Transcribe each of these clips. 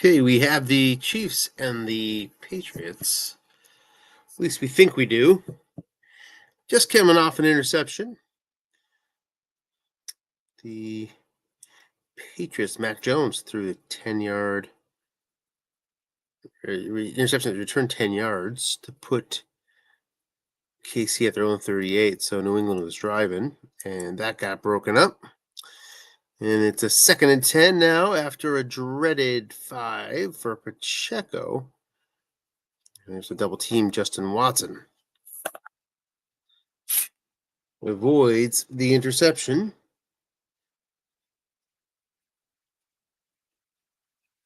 Okay, we have the Chiefs and the Patriots. At least we think we do. Just coming off an interception. The Patriots, Mac Jones threw a 10-yard interception that returned 10 yards to put KCA at their own 38. So New England was driving, and that got broken up. And it's a 2nd and 10 now after a dreaded 5 for Pacheco. And there's a double team, Justin Watson. Avoids the interception.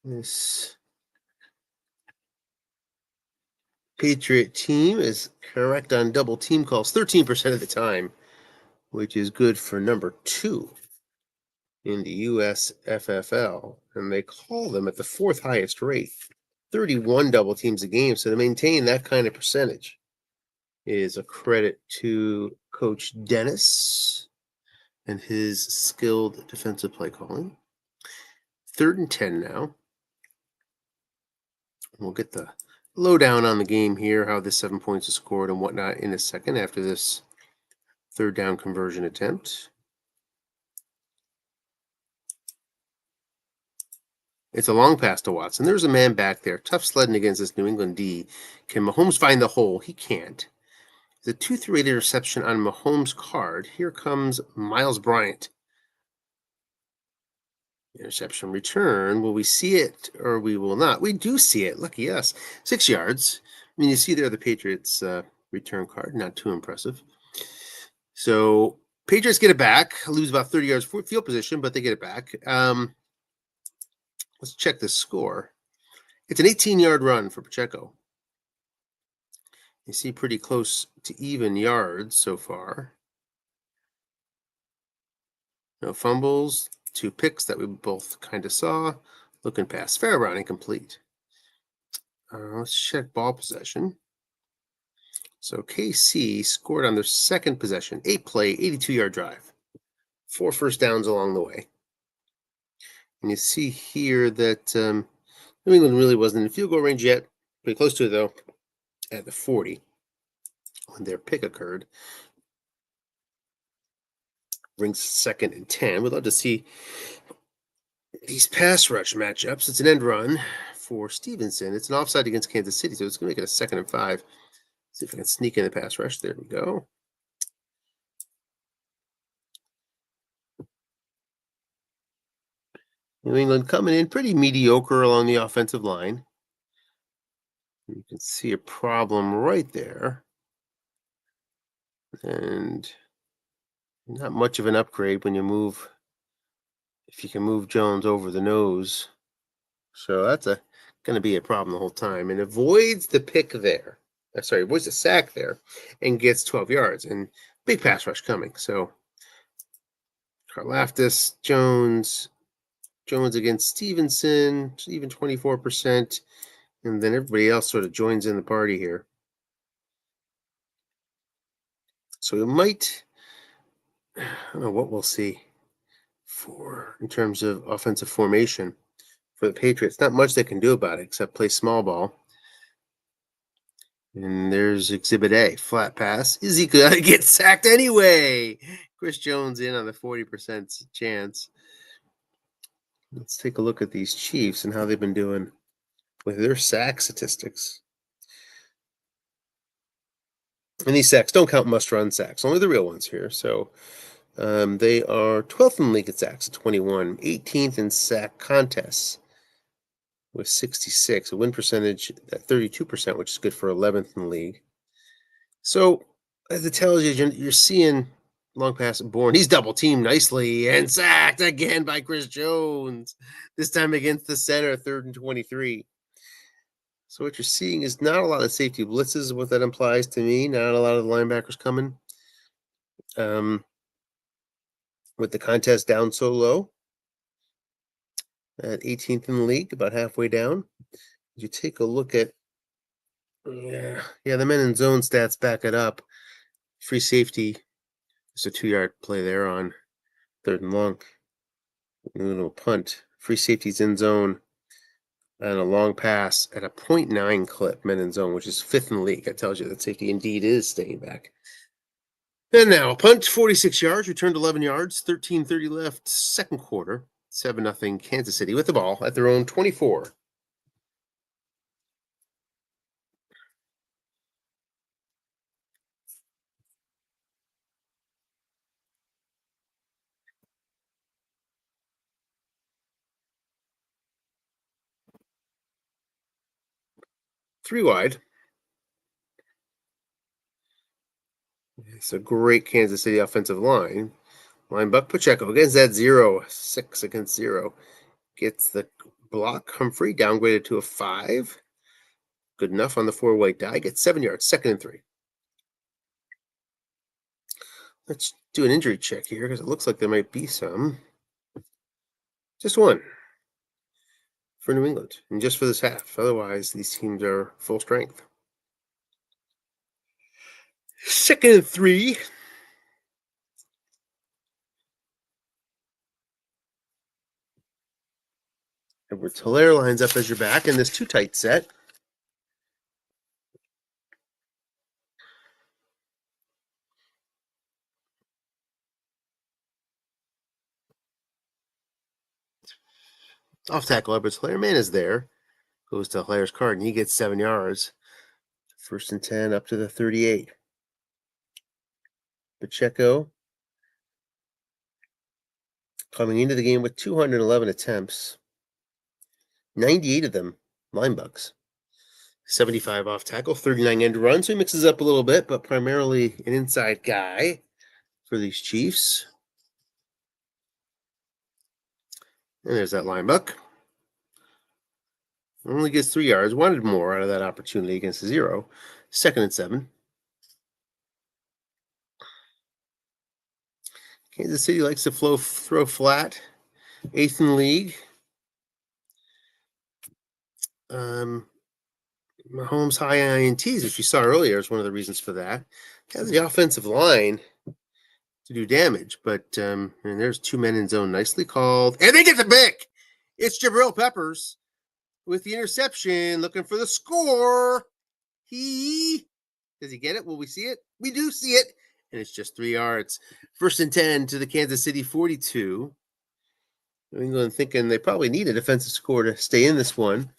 This Patriot team is correct on double team calls 13% of the time, which is good for number 2 in the USFFL. And they call them at the 4th highest rate, 31 double teams a game. So to maintain that kind of percentage is a credit to Coach Dennis and his skilled defensive play calling. 3rd and 10 now. We'll get the lowdown on the game here, how the 7 points is scored and whatnot in a second after this 3rd down conversion attempt. It's a long pass to Watson. There's a man back there. Tough sledding against this New England D. Can Mahomes find the hole? He can't. The 2-3 interception on Mahomes' card. Here comes Miles Bryant. Interception return. Will we see it or we will not? We do see it. Lucky us. 6 yards. I mean, you see there the Patriots return card. Not too impressive. So Patriots get it back. Lose about 30 yards field position, but they get it back. Let's check the score. It's an 18-yard run for Pacheco. You see pretty close to even yards so far. No fumbles, 2 picks that we both kind of saw. Looking past. Fair round, incomplete. Let's check ball possession. So KC scored on their 2nd possession. 8-play, 82-yard drive. 4 first downs along the way. And you see here that New England really wasn't in field goal range yet. Pretty close to it, though, at the 40 when their pick occurred. Brings 2nd and 10. We'd love to see these pass rush matchups. It's an end run for Stevenson. It's an offside against Kansas City, so it's going to make it a 2nd and 5. See if I can sneak in the pass rush. There we go. New England coming in pretty mediocre along the offensive line. You can see a problem right there. And not much of an upgrade when you move, if you can move Jones over the nose. So that's going to be a problem the whole time. And avoids the pick there. Avoids the sack there and gets 12 yards. And big pass rush coming. So Karlaftis, Jones against Stevenson, even 24%. And then everybody else sort of joins in the party here. So we might, I don't know what we'll see in terms of offensive formation for the Patriots. Not much they can do about it except play small ball. And there's Exhibit A, flat pass. Is he going to get sacked anyway? Chris Jones in on the 40% chance. Let's take a look at these Chiefs and how they've been doing with their sack statistics. And these sacks don't count must-run sacks, only the real ones here. So they are 12th in the league at sacks at 21, 18th in sack contests with 66, a win percentage at 32%, which is good for 11th in the league. So as it tells you, you're seeing long pass Bourne. He's double teamed nicely and sacked again by Chris Jones, this time against the center, 3rd and 23. So what you're seeing is not a lot of safety blitzes is what that implies to me. Not a lot of the linebackers coming. With the contest down so low at 18th in the league, about halfway down. You take a look at, the men in zone stats back it up. Free safety, it's a 2-yard play there on 3rd and long. A little punt. Free safety's in zone. And a long pass at a 0.9 clip, men in zone, which is 5th in the league. That tells you that safety indeed is staying back. And now a punt, 46 yards, returned 11 yards, 13:30 left, second quarter, 7-0 Kansas City with the ball at their own 24. Three wide. It's a great Kansas City offensive line. Linebucker Pacheco against that 0-6 against 0. Gets the block. Humphrey downgraded to a 5. Good enough on the 4-way die. Gets 7 yards, 2nd and 3. Let's do an injury check here because it looks like there might be some. Just one for New England, and just for this half. Otherwise, these teams are full strength. 2nd and 3. Edwards Hilaire lines up as your back in this too tight set. Off tackle, Edwards Hilaire. Man is there. Goes to Hilaire's card, and he gets 7 yards. 1st and 10 up to the 38. Pacheco coming into the game with 211 attempts. 98 of them line bugs. 75 off tackle, 39 end run. So he mixes up a little bit, but primarily an inside guy for these Chiefs. And there's that line buck. Only gets 3 yards. Wanted more out of that opportunity against a 0. 2nd and 7. Kansas City likes to throw flat. 8th in the league. Mahomes high INTs, which we saw earlier, is one of the reasons for that. Has the offensive line to do damage, but and there's 2 men in zone, nicely called, and they get the pick. It's Jabril Peppers with the interception, looking for the score. Does he get it? Will we see it? We do see it, and it's just 3 yards. 1st and 10 to the Kansas City 42. New England thinking they probably need a defensive score to stay in this one,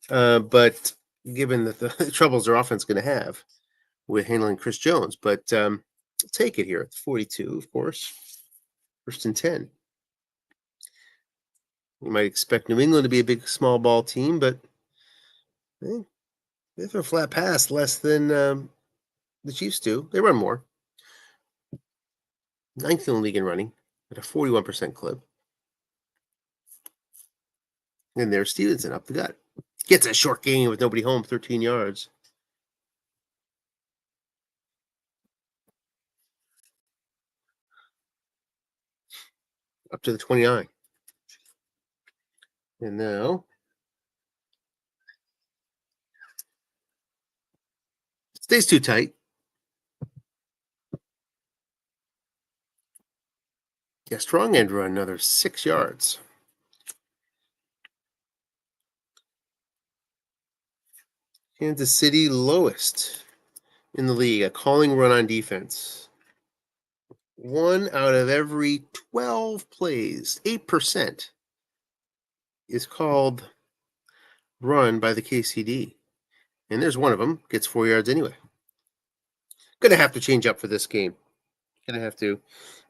but given that the troubles their offense is going to have with handling Chris Jones, but take it here at 42, of course. 1st and 10. You might expect New England to be a big small ball team, but they throw a flat pass less than the Chiefs do. They run more. 9th in the league in running at a 41% clip. And there's Stevenson up the gut. Gets a short gain with nobody home, 13 yards. Up to the 29. And now stays too tight. Yeah, strong end run, another 6 yards. Kansas City lowest in the league, a calling run on defense. 1 out of every 12 plays, 8%, is called run by the KCD. And there's one of them, gets 4 yards anyway. Gonna have to change up for this game. Gonna have to,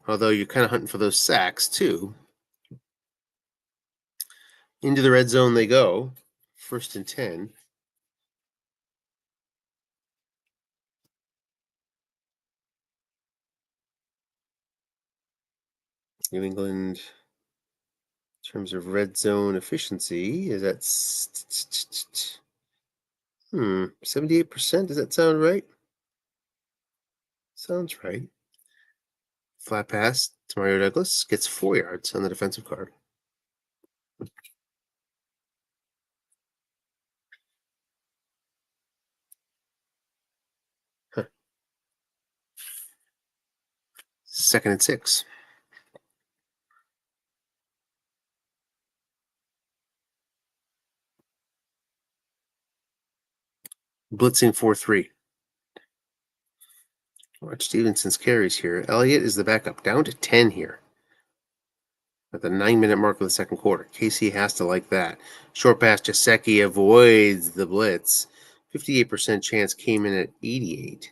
although you're kind of hunting for those sacks too. Into the red zone they go. 1st and 10. New England, in terms of red zone efficiency, is at 78%. Does that sound right? Sounds right. Flat pass to Mario Douglas, gets 4 yards on the defensive card. Huh. 2nd and 6. Blitzing 4-3. Watch Stevenson's carries here. Elliott is the backup, down to 10 here at the 9-minute mark of the second quarter. KC has to like that. Short pass, Jasecki avoids the blitz. 58% chance came in at 88.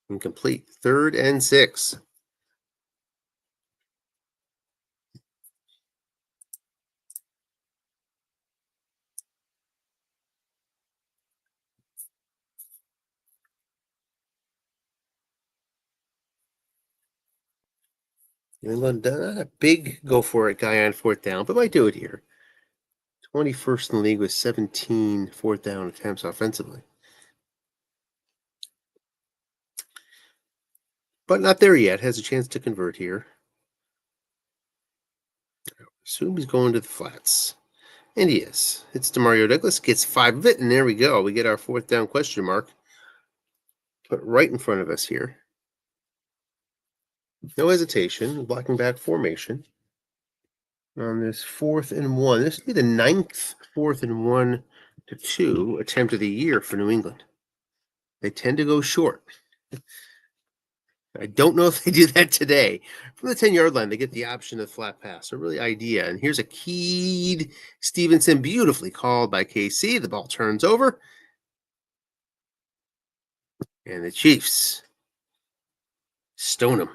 Incomplete. 3rd and 6. New England, not a big go for it guy on 4th down, but might do it here. 21st in the league with 17 4th down attempts offensively. But not there yet. Has a chance to convert here. Assume he's going to the flats. And he is. It's DeMario Douglas. Gets 5 of it, and there we go. We get our 4th down question mark put right in front of us here. No hesitation. Blocking back formation. On this 4th and 1. This would be the 9th 4th and 1 to 2 attempt of the year for New England. They tend to go short. I don't know if they do that today. From the 10-yard line, they get the option of flat pass. So really idea. And here's a keyed Stevenson, beautifully called by KC. The ball turns over. And the Chiefs stone him.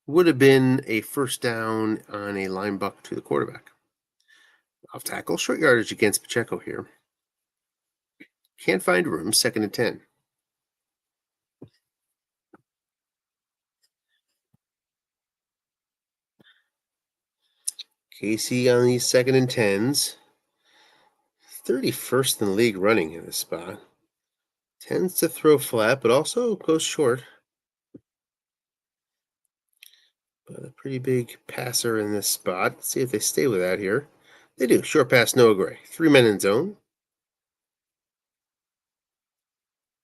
Would have been a 1st down on a line buck to the quarterback. Off tackle, short yardage against Pacheco here. Can't find room, 2nd and 10. KC on these 2nd and 10s. 31st in the league running in this spot. Tends to throw flat, but also goes short. But a pretty big passer in this spot. Let's see if they stay with that here. They do. Short pass, Noah Gray. 3 men in zone.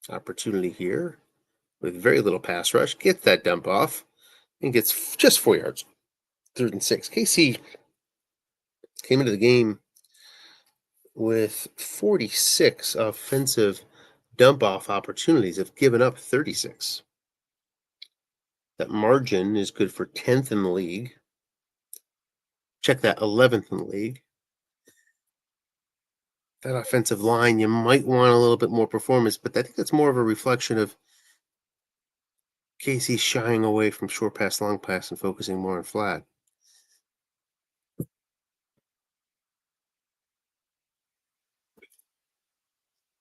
Opportunity here with very little pass rush. Gets that dump off and gets just 4 yards. 3rd and 6. KC came into the game with 46 offensive dump-off opportunities. Have given up 36. That margin is good for 10th in the league. Check that, 11th in the league. That offensive line, you might want a little bit more performance, but I think that's more of a reflection of KC shying away from short pass, long pass, and focusing more on flat.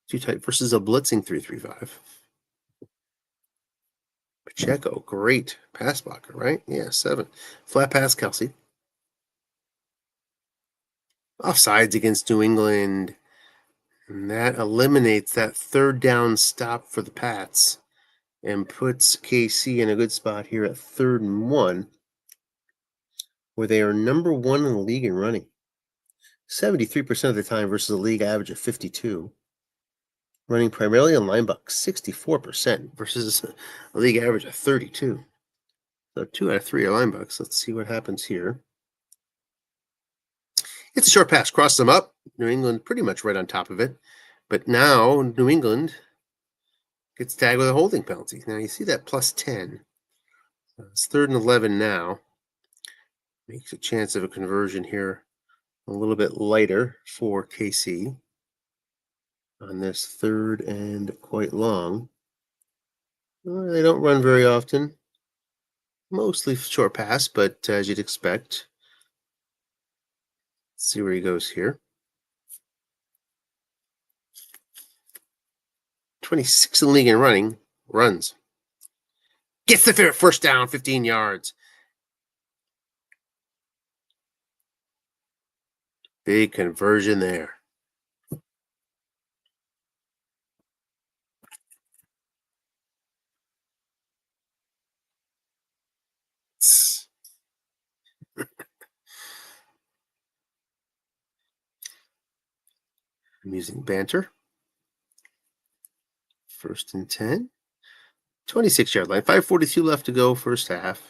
Too tight versus a blitzing 3-3-5. Pacheco, great pass blocker, right? Yeah, 7. Flat pass, Kelsey. Offsides against New England. And that eliminates that 3rd down stop for the Pats and puts KC in a good spot here at 3rd and 1, where they are number 1 in the league in running. 73% of the time versus a league average of 52. Running primarily on linebuck, 64% versus a league average of 32. So 2 out of 3 are linebucks. Let's see what happens here. It's a short pass, cross them up. New England pretty much right on top of it. But now New England gets tagged with a holding penalty. Now you see that plus 10. It's 3rd and 11 now. Makes a chance of a conversion here a little bit lighter for KC on this 3rd and quite long. They don't run very often. Mostly short pass, but as you'd expect. Let's see where he goes here. 26 in the league in running. Runs. Gets the 1st down, 15 yards. Big conversion there. I'm using banter. 1st and 10. 26-yard line. 5:42 left to go, first half.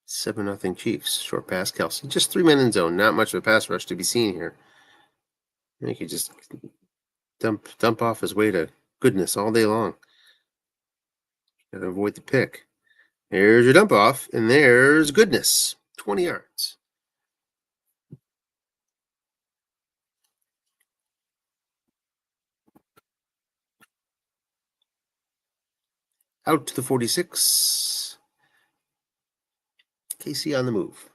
7-0 Chiefs. Short pass, Kelsey. Just 3 men in zone. Not much of a pass rush to be seen here. He could just dump off his way to goodness all day long. Gotta avoid the pick. There's your dump off, and there's goodness. 20 yards. Out to the 46. KCA on the move.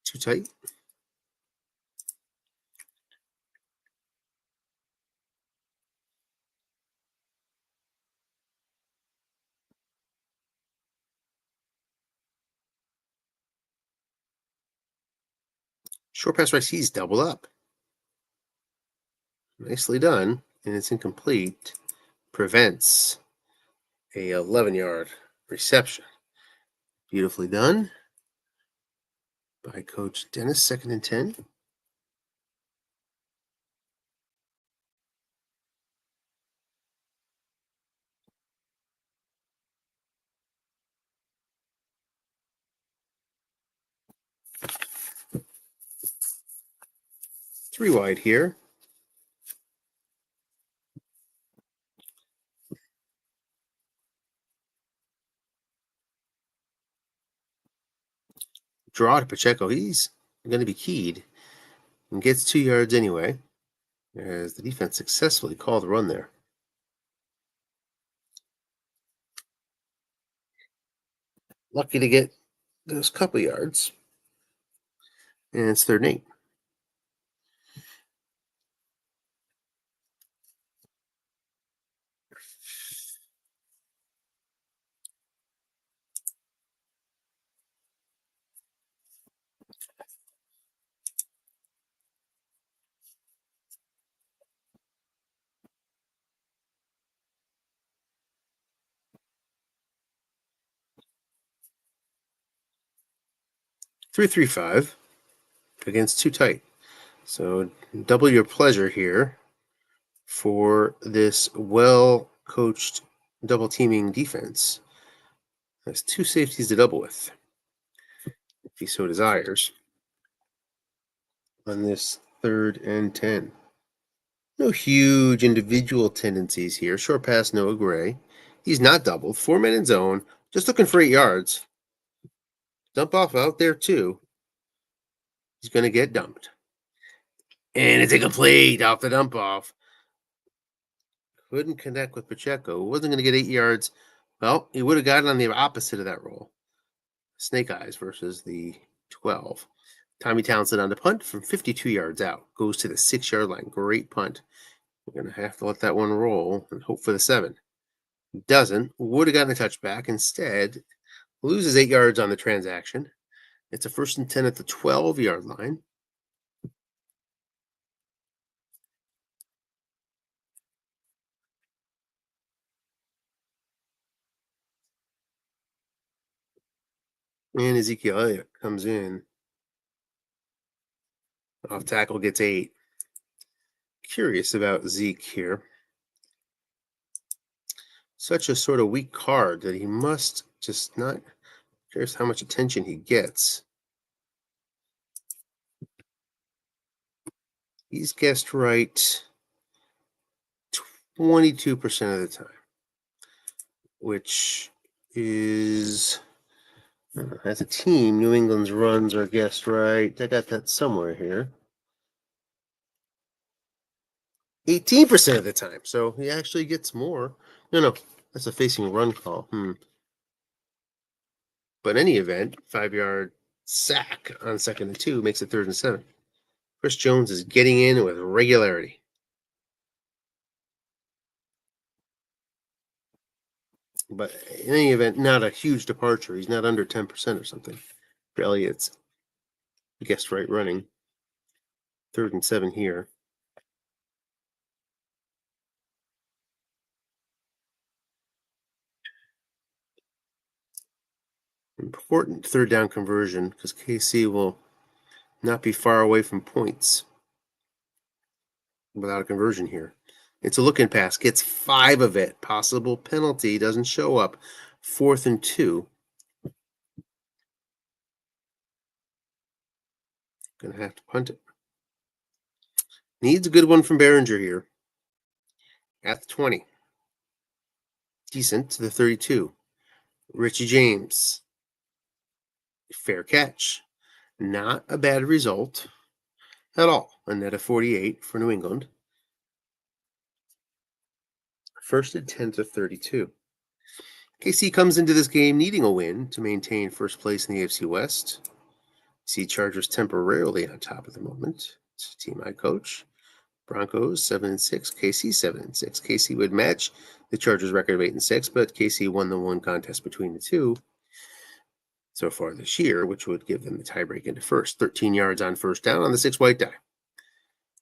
Too tight. Short pass right, he's double up. Nicely done, and it's incomplete. Prevents a 11-yard reception. Beautifully done by Coach Dennis. 2nd and 10. Three wide here. Draw to Pacheco. He's going to be keyed and gets 2 yards anyway, as the defense successfully called the run there. Lucky to get those couple yards. And it's 3rd and 8. Three 5 against too tight. So double your pleasure here for this well-coached double teaming defense. Has 2 safeties to double with, if he so desires, on this 3rd and 10. No huge individual tendencies here. Short pass, Noah Gray. He's not doubled. 4 men in zone. Just looking for 8 yards. Dump off out there, too. He's going to get dumped. And it's incomplete off the dump off. Couldn't connect with Pacheco. Wasn't going to get 8 yards. Well, he would have gotten on the opposite of that roll. Snake eyes versus the 12. Tommy Townsend on the punt from 52 yards out. Goes to the 6-yard line. Great punt. We're going to have to let that one roll and hope for the 7. Doesn't. Would have gotten a touchback. Instead, loses 8 yards on the transaction. It's a 1st and 10 at the 12-yard line. And Ezekiel Elliott comes in. Off tackle, gets 8. Curious about Zeke here. Such a sort of weak card that he must just not. Curious how much attention he gets. He's guessed right 22% of the time, which is, as a team, New England's runs are guessed right. I got that somewhere here. 18% of the time. So he actually gets more. No, that's a facing run call. But in any event, 5-yard sack on 2nd and 2 makes it 3rd and 7. Chris Jones is getting in with regularity. But in any event, not a huge departure. He's not under 10% or something. For Elliott's guessed right running. 3rd and 7 here. Important third down conversion because KC will not be far away from points without a conversion here. It's a looking pass, gets 5 of it. Possible penalty doesn't show up. 4th and 2. Gonna have to punt it. Needs a good one from Behringer here. At the 20. Decent to the 32. Richie James. Fair catch. Not a bad result at all. A net of 48 for New England. 1st and 10 to 32. KC comes into this game needing a win to maintain first place in the AFC West. See Chargers temporarily on top at the moment. It's a team I coach. Broncos 7-6, KC 7-6. KC would match the Chargers record of 8-6, but KC won the one contest between the two so far this year, which would give them the tiebreak into first. 13 yards on first down on the 6 white die.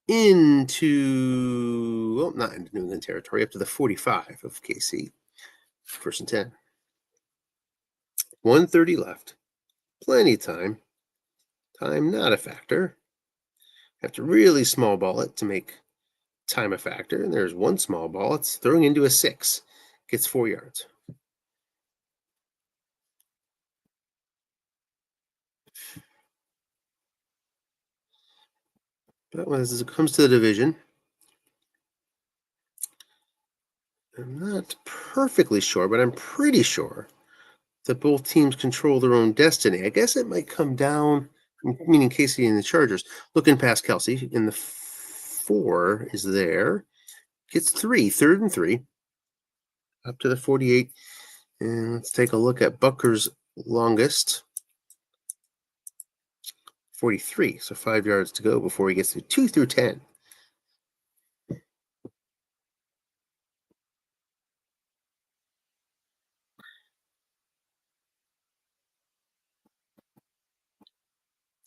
Not into New England territory, up to the 45 of KC. 1st and 10. 1:30 left. Plenty of time. Time not a factor. Have to really small ball it to make time a factor. And there's one small ball. It's throwing into a 6. Gets 4 yards. But as it comes to the division, I'm not perfectly sure, but I'm pretty sure that both teams control their own destiny. I guess it might come down, meaning KC and the Chargers, looking past Kelsey, and the 4 is there. Gets 3, 3rd and 3, up to the 48. And let's take a look at Bucker's longest. 43, so 5 yards to go before he gets to 2 through 10.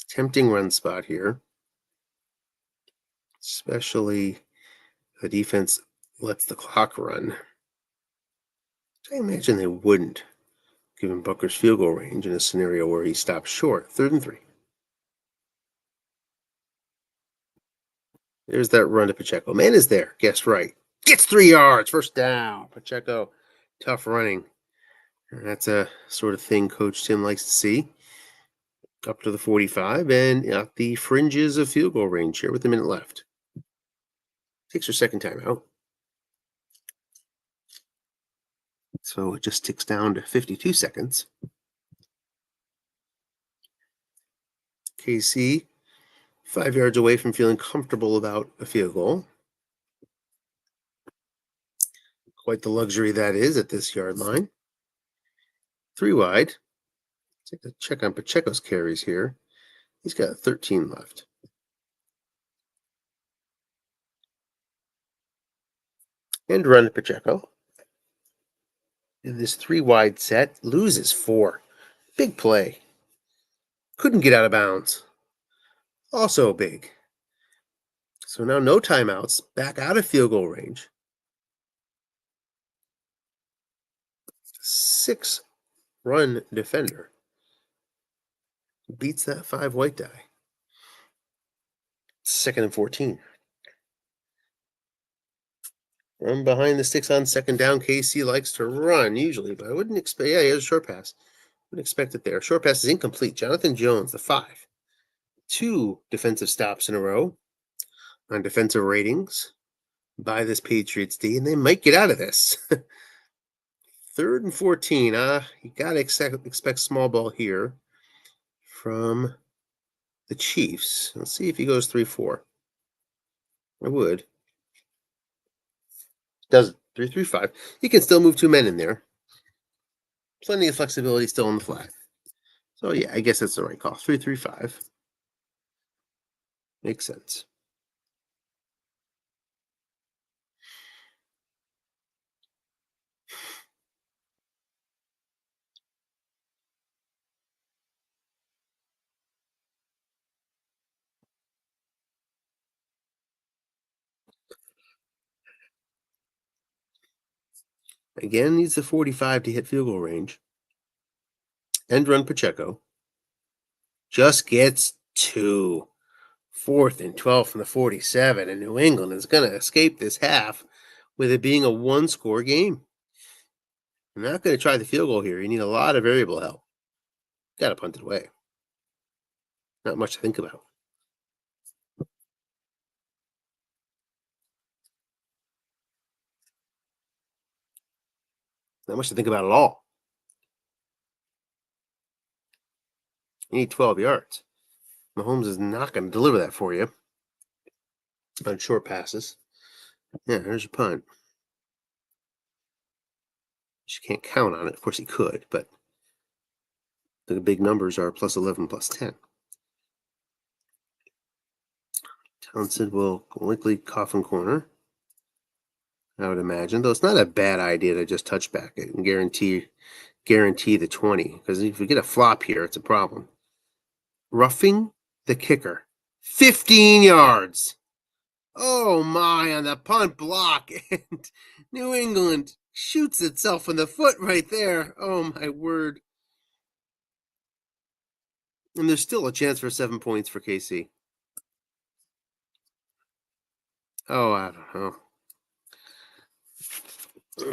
Tempting run spot here, especially the defense lets the clock run. I imagine they wouldn't, given Bucker's field goal range in a scenario where he stops short. 3rd and 3. There's that run to Pacheco. Man is there. Guess right. Gets 3 yards. 1st down. Pacheco, tough running. That's a sort of thing Coach Tim likes to see. Up to the 45 and at the fringes of field goal range here with a minute left. Takes her second time out. So it just ticks down to 52 seconds. KC 5 yards away from feeling comfortable about a field goal. Quite the luxury that is at this yard line. 3 wide. Take a check on Pacheco's carries here. He's got 13 left. And run to Pacheco. In this 3 wide set, loses 4. Big play. Couldn't get out of bounds. Also big. So now no timeouts. Back out of field goal range. 6 run defender. Beats that 5 white die. 2nd and 14. Run behind the sticks on 2nd down. KC likes to run usually, but I wouldn't expect. Yeah, he has a short pass. Wouldn't expect it there. Short pass is incomplete. Jonathan Jones, the 5. 2 defensive stops in a row on defensive ratings by this Patriots D, and they might get out of this. 3rd and 14. You gotta expect small ball here from the Chiefs. Let's see if he goes 3-4. I would. Does 3-3-5. He can still move 2 men in there. Plenty of flexibility still in the flat. So yeah, I guess that's the right call. 3-3-5. Makes sense. Again, needs the 45 to hit field goal range. End run Pacheco. Just gets 2. 4th and 12 from the 47, and New England is going to escape this half with it being a one-score game. I'm not going to try the field goal here. You need a lot of variable help. Got to punt it away. Not much to think about. Not much to think about at all. You need 12 yards. Mahomes is not going to deliver that for you on short passes. Yeah, there's your punt. You can't count on it. Of course, he could, but the big numbers are plus 11, plus 10. Townsend will likely coffin corner, I would imagine. Though it's not a bad idea to just touch back it and guarantee the 20. Because if we get a flop here, it's a problem. Roughing the kicker. 15 yards. Oh my, on the punt block. And New England shoots itself in the foot right there. Oh my word. And there's still a chance for 7 points for KC. Oh, I don't know.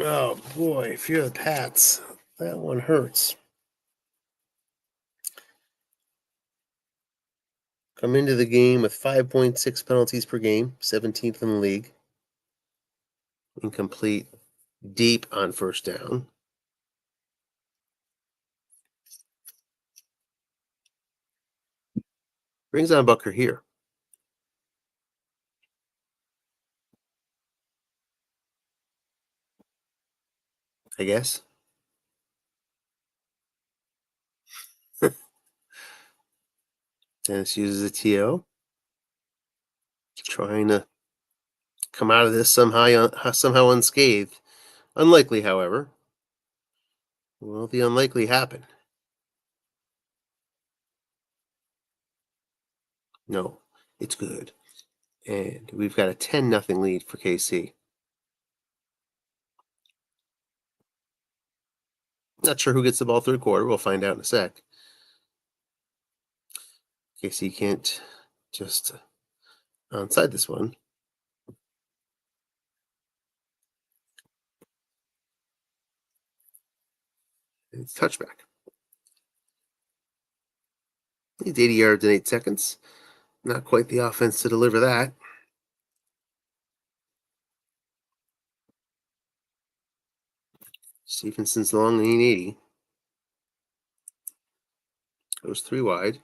Oh boy, if you're the Pats, that one hurts. Come into the game with 5.6 penalties per game, 17th in the league. Incomplete, deep on first down. Brings on Bucker here. I guess. Dennis uses a TO. Trying to come out of this somehow unscathed. Unlikely, however. Will the unlikely happen? No, it's good. And we've got a 10-0 lead for KC. Not sure who gets the ball third quarter. We'll find out in a sec. KC can't just onside this one. It's touchback. Needs 80 yards in 8 seconds. Not quite the offense to deliver that. Stephenson's long, 80. Goes 3 wide.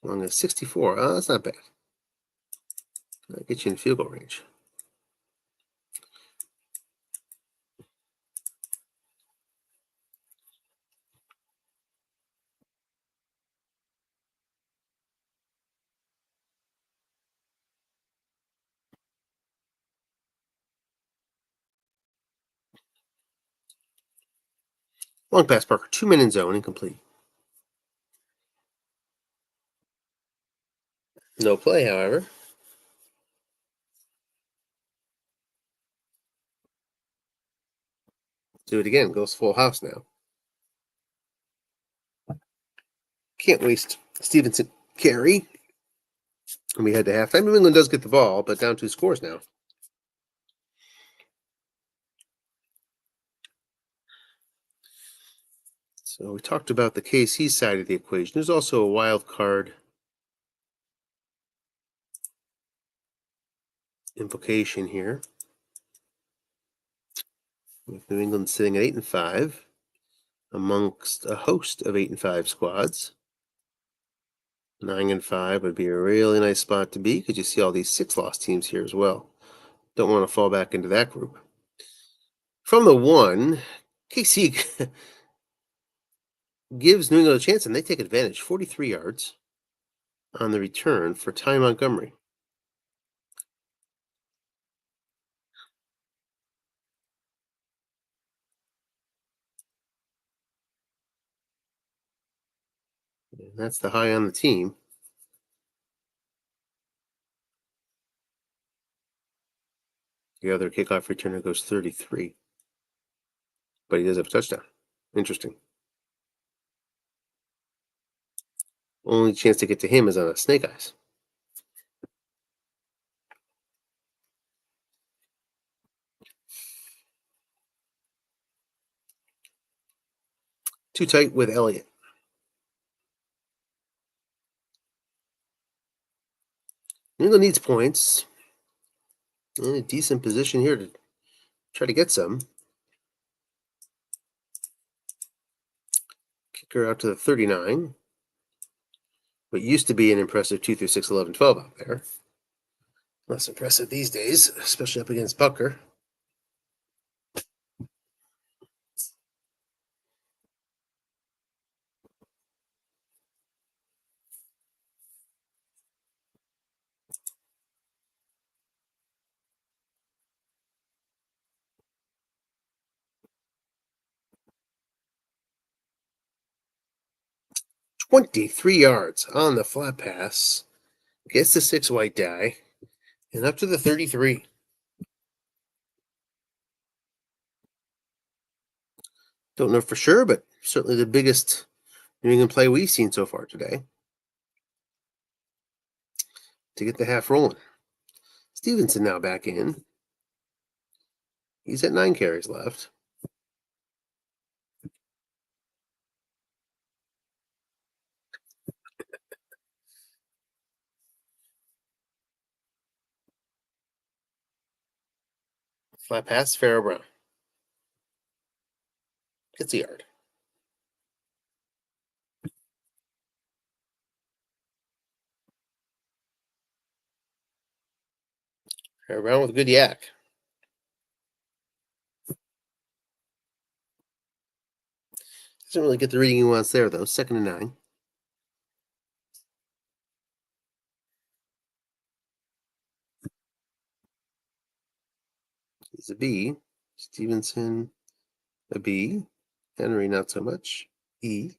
Long as 64. Oh, that's not bad. That'll get you in field goal range. Long pass, Parker. 2 men in zone, incomplete. No play, however. Do it again. Goes full house now. Can't waste Stevenson carry. And we head to halftime. New England does get the ball, but down 2 scores now. So we talked about the KC side of the equation. There's also a wild card implication here. With New England sitting at 8-5 amongst a host of 8-5 squads. 9-5 would be a really nice spot to be because you see all these 6-loss teams here as well. Don't want to fall back into that group. From the 1, KC gives New England a chance, and they take advantage. 43 yards on the return for Ty Montgomery. And that's the high on the team. The other kickoff returner goes 33. But he does have a touchdown. Interesting. Only chance to get to him is on a snake eyes. Too tight with Elliott. New England needs points. In a decent position here to try to get some. Kicker out to the 39. What used to be an impressive 2 through 6, 11, 12 out there. Less impressive these days, especially up against Bucker. "23 yards on the flat pass. Gets the 6 white die. And up to the 33. Don't know for sure, but certainly the biggest New England play we've seen so far today. To get the half rolling. Stevenson now back in. He's at 9 carries left. Flat pass, Farrell Brown. Gets a yard. Farrell Brown with a good yak. Doesn't really get the reading he wants there, though. 2nd and 9. He's a B. Stevenson, a B. Henry, not so much. E.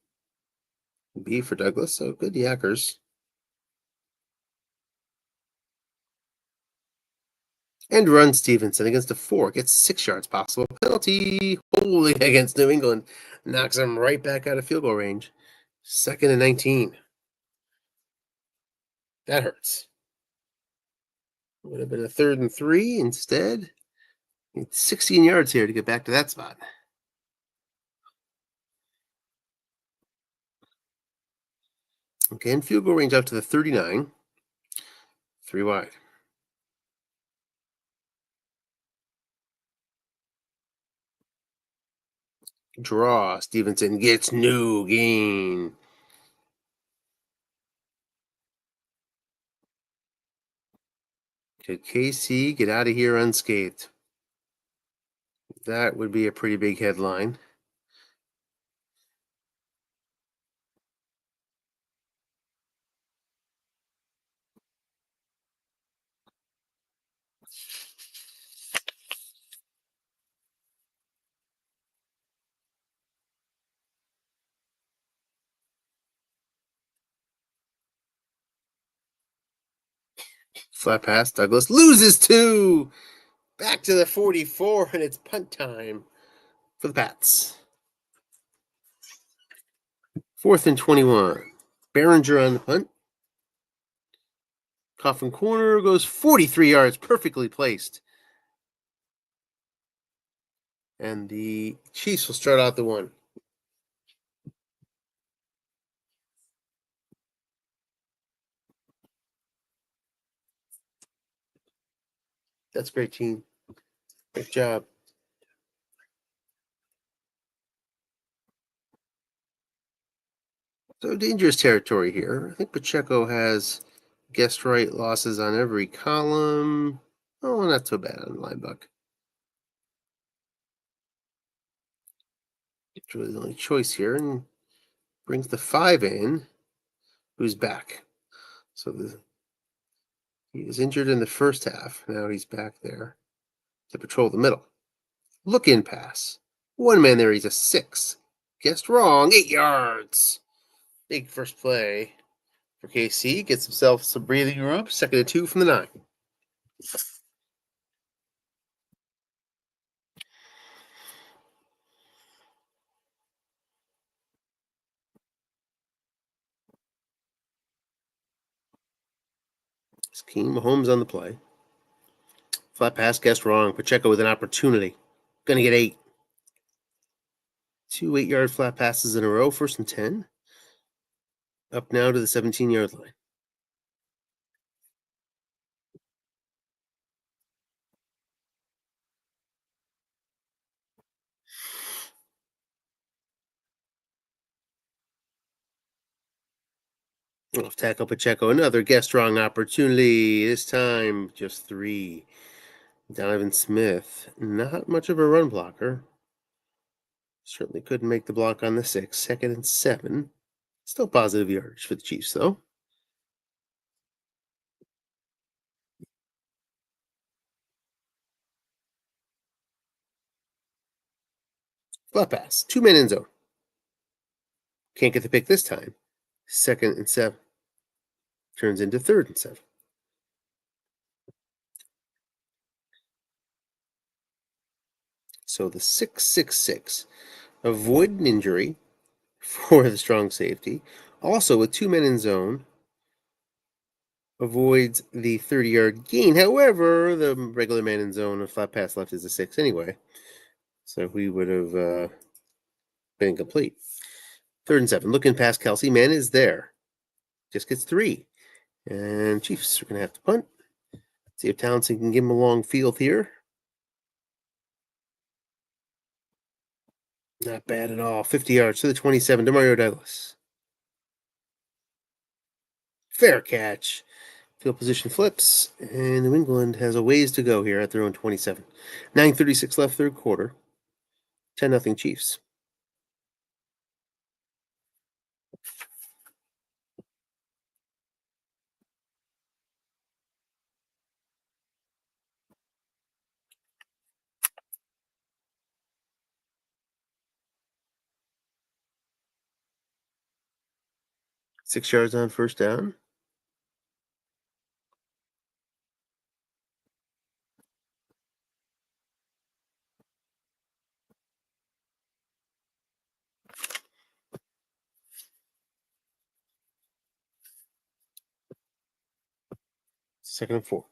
B for Douglas, so good yackers. And run Stevenson against a 4. Gets 6 yards possible. Penalty holding against New England. Knocks him right back out of field goal range. 2nd and 19. That hurts. Would have been a 3rd and 3 instead. It's 16 yards here to get back to that spot. Okay, and field goal range out to the 39. 3 wide. Draw. Stevenson gets no gain. Could KC get out of here unscathed? That would be a pretty big headline. Flat pass. Douglas loses 2. Back to the 44, and it's punt time for the Pats. 4th and 21. Behringer on the punt. Coffin corner goes 43 yards, perfectly placed. And the Chiefs will start out the 1. That's a great team. Great job. So dangerous territory here. I think Pacheco has guessed right losses on every column. Oh, not so bad on linebacker. It's really the only choice here, and brings the 5 in, who's back. So he was injured in the first half. Now he's back there to patrol the middle. Look in pass. One man there, he's a 6. Guessed wrong, 8 yards. Big first play for KC. Gets himself some breathing room. 2nd and 2 from the 9. Scheme, Mahomes on the play. Flat pass, guessed wrong. Pacheco with an opportunity. Gonna get 8. 2 8-yard flat passes in a row. 1st and 10. Up now to the 17-yard line. Off tackle Pacheco. Another guessed wrong opportunity. This time just 3. Donovan Smith. Not much of a run blocker. Certainly couldn't make the block on the 6. 2nd and 7. Still positive yardage for the Chiefs, though. Flat pass. 2-man end zone. Can't get the pick this time. 2nd and 7. Turns into 3rd and 7. So the 6-6-6. Avoid an injury for the strong safety. Also, with 2 men in zone, avoids the 30-yard gain. However, the regular man in zone, a flat pass left is a 6 anyway. So we would have been complete. 3rd and 7. Looking past Kelsey. Man is there. Just gets 3. And Chiefs are going to have to punt. See if Townsend can give him a long field here. Not bad at all. 50 yards to the 27. DeMario Douglas. Fair catch. Field position flips, and New England has a ways to go here at their own 27. 9:36 left, third quarter. 10-0 Chiefs. Six yards on first down. Second and 4.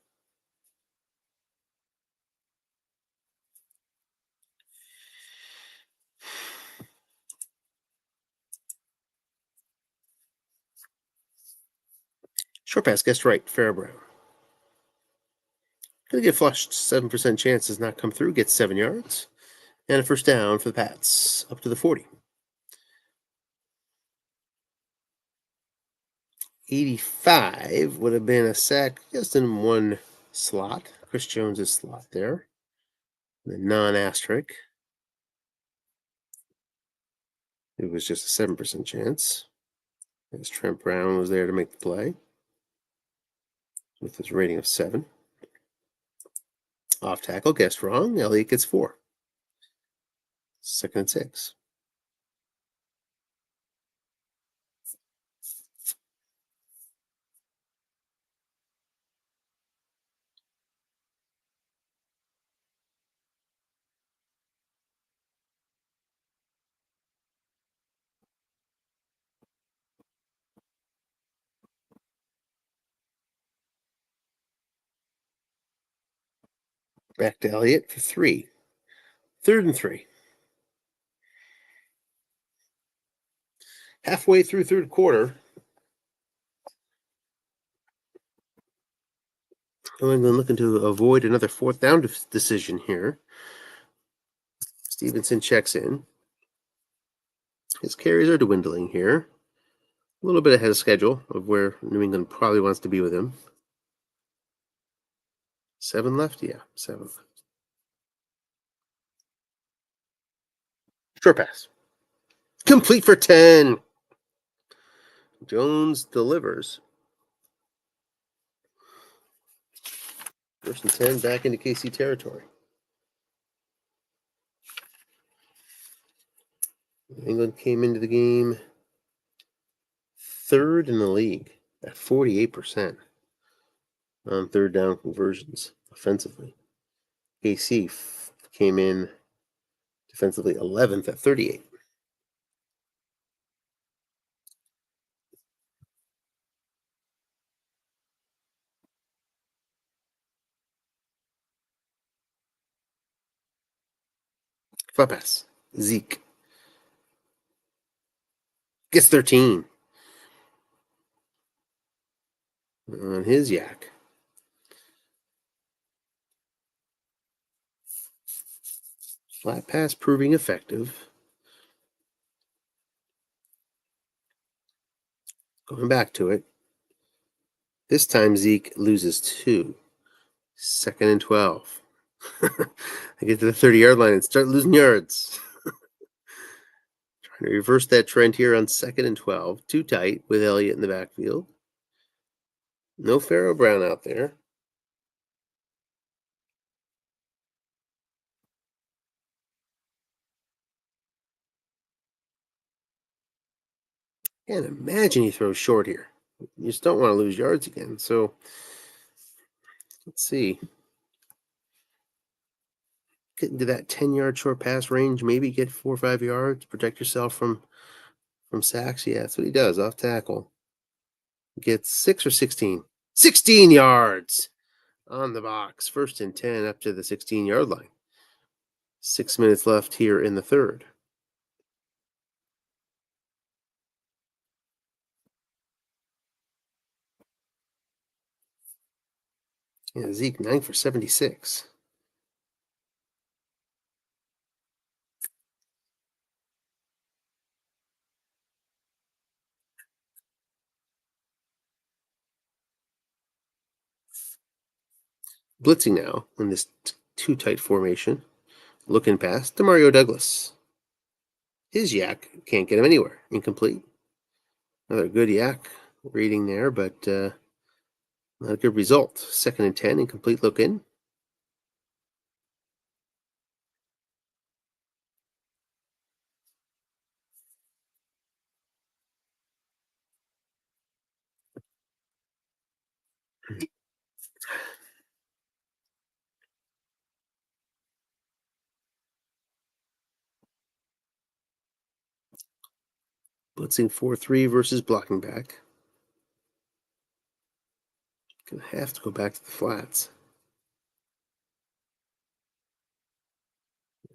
Short pass, guessed right, Fairbairn. Gonna get flushed. 7% chance does not come through. Gets 7 yards. And a first down for the Pats. Up to the 40. 85 would have been a sack just in one slot. Chris Jones' slot there. The non-asterisk. It was just a 7% chance. As Trent Brown was there to make the play with his rating of 7. Off tackle, guessed wrong. Elliott gets 4. 2nd and 6. Back to Elliott for 3. 3rd and 3. Halfway through third quarter, New England looking to avoid another 4th down decision here. Stevenson checks in. His carries are dwindling here. A little bit ahead of schedule of where New England probably wants to be with him. 7 left? Yeah, 7 left. Short pass. Complete for 10. Jones delivers. 1st and 10 back into KC territory. England came into the game 3rd in the league at 48% on 3rd down conversions offensively. KC came in defensively 11th at 38. Flat pass. Zeke gets 13 on his yak. Flat pass proving effective. Going back to it. This time Zeke loses 2. 2nd and 12. I get to the 30-yard line and start losing yards. Trying to reverse that trend here on 2nd and 12. Too tight with Elliott in the backfield. No Pharaoh Brown out there. Can't imagine he throws short here. You just don't want to lose yards again. So let's see. Get into that 10-yard short pass range. Maybe get 4 or 5 yards. Protect yourself from sacks. Yeah, that's what he does. Off tackle. Gets 6 or 16. 16 yards on the box. 1st and 10 up to the 16-yard line. 6 minutes left here in the third. Yeah, Zeke 9 for 76. Blitzing now in this too tight formation. Looking past to Mario Douglas. His yak can't get him anywhere. Incomplete. Another good yak reading there, but not a good result. 2nd and 10, incomplete look in. Blitzing 4-3 versus blocking back. Gonna have to go back to the flats.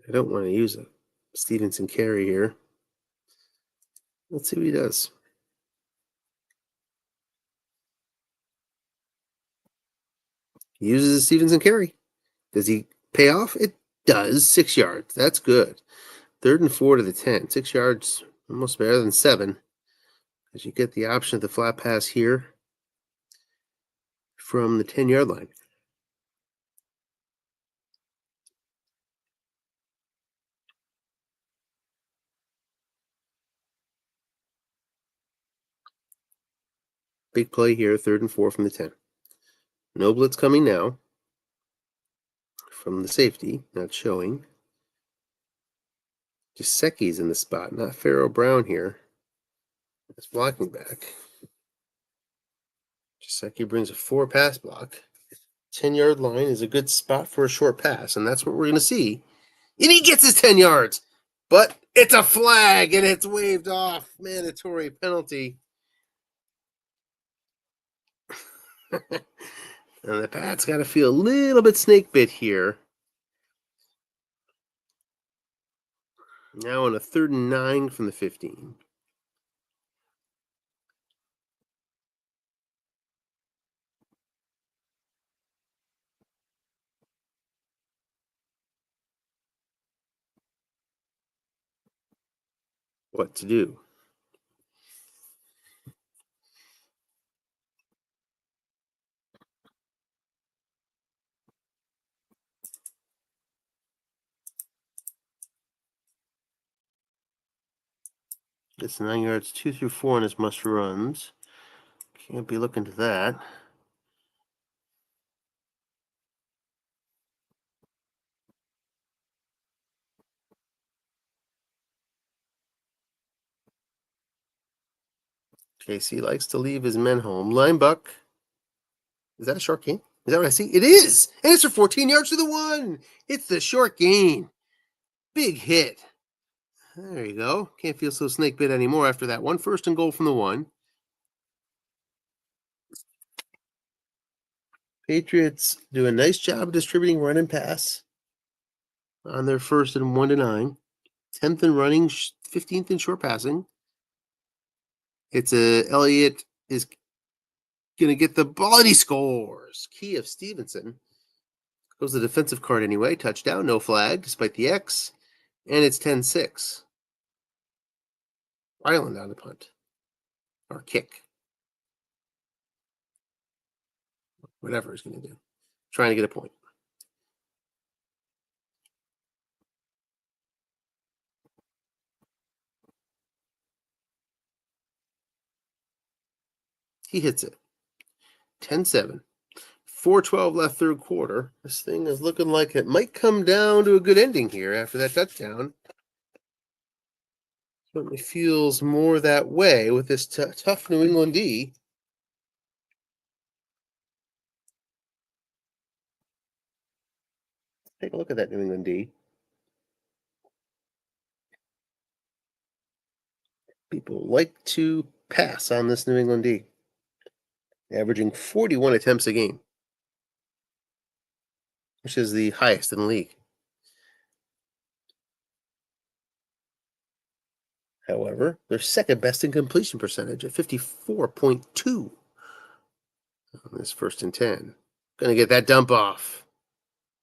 I don't want to use a Stevenson carry here. Let's see what he does. He uses a Stevenson carry. Does he pay off? It does. 6 yards. That's good. 3rd and 4 to the 10. 6 yards, almost better than 7. As you get the option of the flat pass here from the 10-yard line. Big play here, 3rd and 4 from the 10. No blitz coming now from the safety, not showing. Jasecki's in the spot, not Pharaoh Brown here. That's blocking back. Jasecki brings a 4 pass block. 10-yard line is a good spot for a short pass, and that's what we're going to see. And he gets his 10 yards, but it's a flag, and it's waved off. Mandatory penalty. And the Pats got to feel a little bit snake bit here. Now on a 3rd and 9 from the 15. What to do? Gets 9 yards, 2 through 4 on his must runs. Can't be looking to that. KC likes to leave his men home. Line buck. Is that a short gain? Is that what I see? It is! And it's for 14 yards to the 1. It's the short gain. Big hit. There you go. Can't feel so snake bit anymore after that one. 1st and goal from the 1. Patriots do a nice job of distributing run and pass on their first and 1-9. 10th in running, 15th in short passing. It's Elliott is going to get the ball and he scores. Key of Stevenson goes the defensive card anyway. Touchdown, no flag, despite the X. And it's 10-6. Island on the punt. Or kick. Whatever he's going to do. Trying to get a point. He hits it. 10-7. 4:12 left third quarter. This thing is looking like it might come down to a good ending here after that touchdown. Certainly feels more that way with this tough New England D. Take a look at that New England D. People like to pass on this New England D, averaging 41 attempts a game, which is the highest in the league. However, they're second best in completion percentage at 54.2 on this 1st and 10. Gonna get that dump off.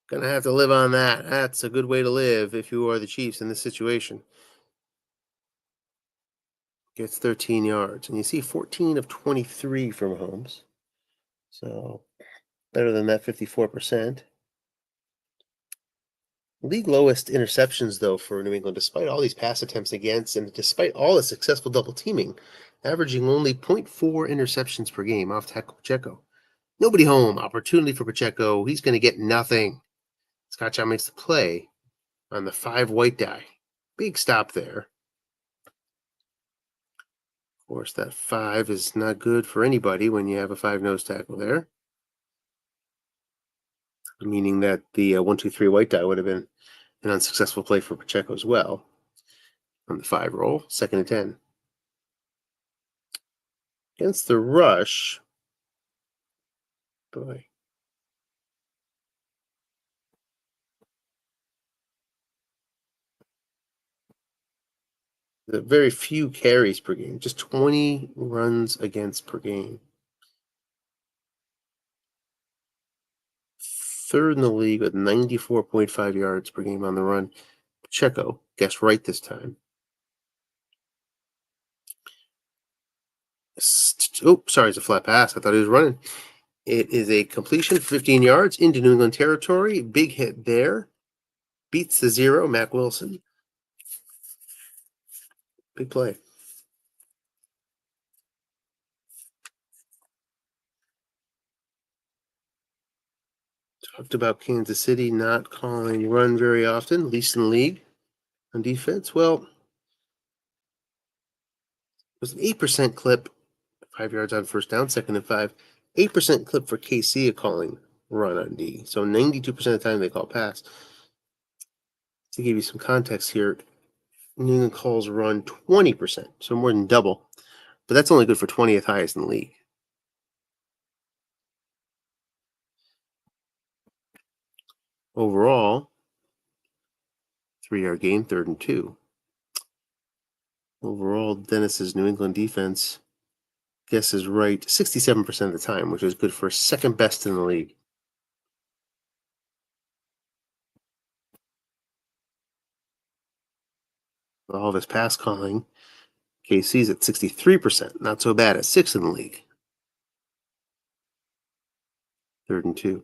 Gonna have to live on that. That's a good way to live if you are the Chiefs in this situation. Gets 13 yards. And you see 14 of 23 from Mahomes. So better than that 54%. League lowest interceptions, though, for New England, despite all these pass attempts against and despite all the successful double teaming, averaging only 0.4 interceptions per game off tackle Pacheco. Nobody home. Opportunity for Pacheco. He's going to get nothing. Scott Chow makes the play on the 5 white die. Big stop there. Of course, that 5 is not good for anybody when you have a 5 nose tackle there. Meaning that the 1-2-3 white die would have been an unsuccessful play for Pacheco as well. On the 5 roll, 2nd and 10. Against the rush, boy. The very few carries per game, just 20 runs against per game. 3rd in the league with 94.5 yards per game on the run. Pacheco, guessed right this time. Oh, sorry, it's a flat pass. I thought he was running. It is a completion, 15 yards into New England territory. Big hit there. Beats the 0, Mac Wilson. Big play. Talked about Kansas City not calling run very often, least in the league on defense. Well, it was an 8% clip, 5 yards on 1st down, 2nd and 5. 8% clip for KCA calling run on D. So 92% of the time they call pass. To give you some context here, New England calls run 20%, so more than double. But that's only good for 20th highest in the league. Overall, 3-yard gain, 3rd and 2. Overall, Dennis's New England defense guesses right 67% of the time, which is good for 2nd best in the league. All of his pass calling, KC's at 63%, not so bad at 6th in the league. 3rd and 2.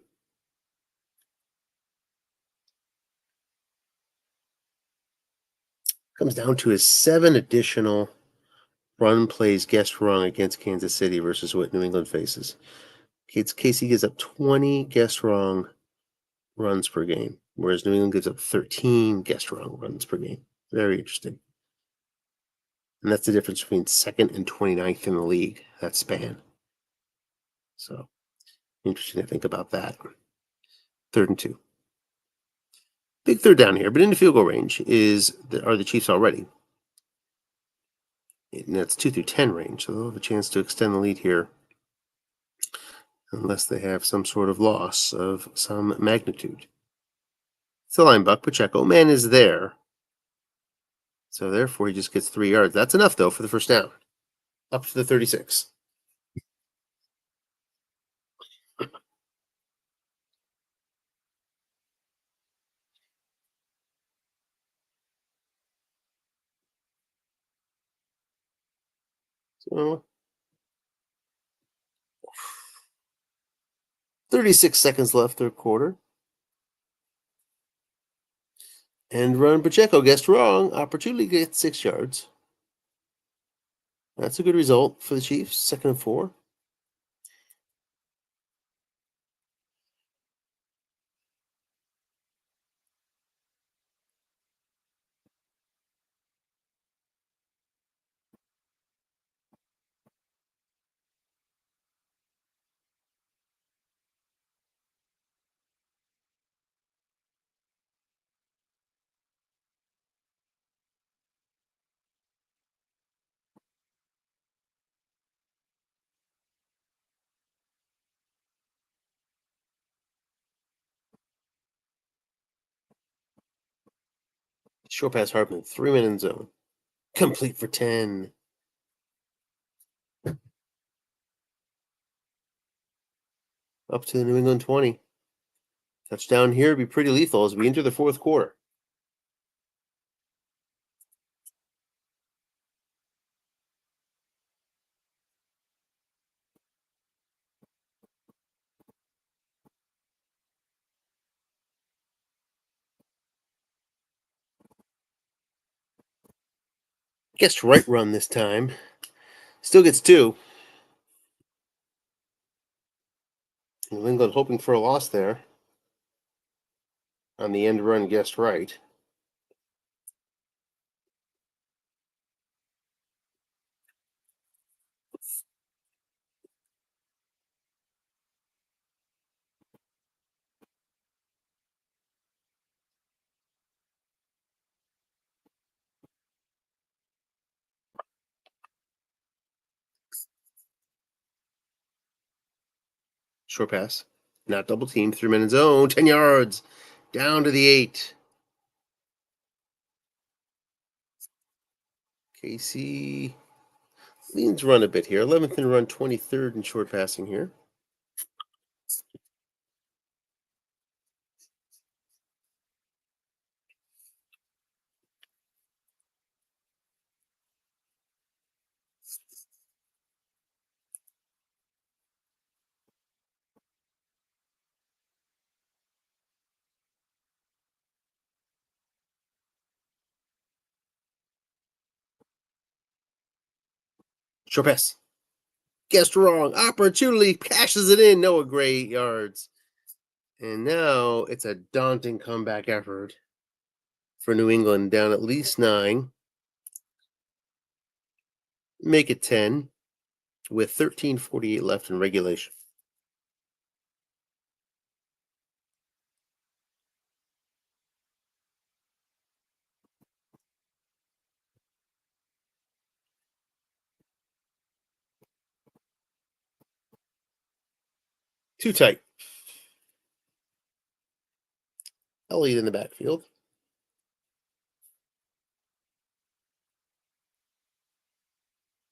Comes down to his 7 additional run plays guessed wrong against Kansas City versus what New England faces. KC gives up 20 guessed wrong runs per game, whereas New England gives up 13 guessed wrong runs per game. Very interesting. And that's the difference between 2nd and 29th in the league, that span. So, interesting to think about that. 3rd and 2. Big 3rd down here, but in the field goal range are the Chiefs already. And that's 2 through 10 range, so they'll have a chance to extend the lead here unless they have some sort of loss of some magnitude. It's a line buck. Pacheco. Man is there. So therefore, he just gets 3 yards. That's enough, though, for the first down. Up to the 36. So 36 seconds left, third quarter. And run Pacheco guessed wrong. Opportunity gets 6 yards. That's a good result for the Chiefs. 2nd and 4. Short pass Hartman, 3-minute zone. Complete for 10. Up to the New England 20. Touchdown here would be pretty lethal as we enter the fourth quarter. Guessed right run this time. Still gets 2. New England hoping for a loss there. On the end run, guessed right. Short pass. Not double team. 3-minute zone. 10 yards. Down to the 8. KC leans run a bit here. 11th and run, 23rd in short passing here. Short pass. Guessed wrong. Opportunity cashes it in. Noah Gray, 8 yards. And now it's a daunting comeback effort for New England, down at least 9. Make it 10 with 13:48 left in regulation. Too tight. Elliott in the backfield.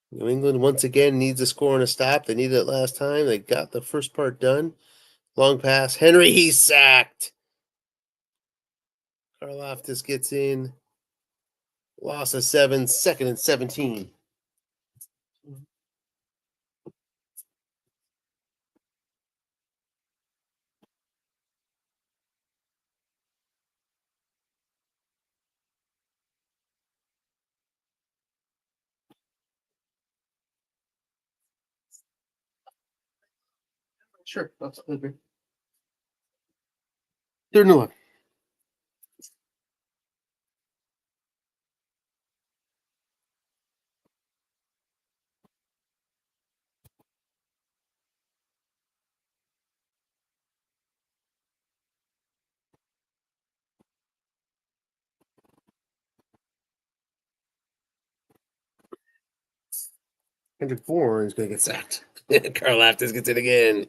New England once again needs a score and a stop. They needed it last time. They got the first part done. Long pass. Henry, he's sacked. Karlaftis gets in. Loss of 7, 2nd and 17. Sure, absolutely. 3rd and 1. Kendrick Bourne is going to get sacked. Karlaftis gets it again.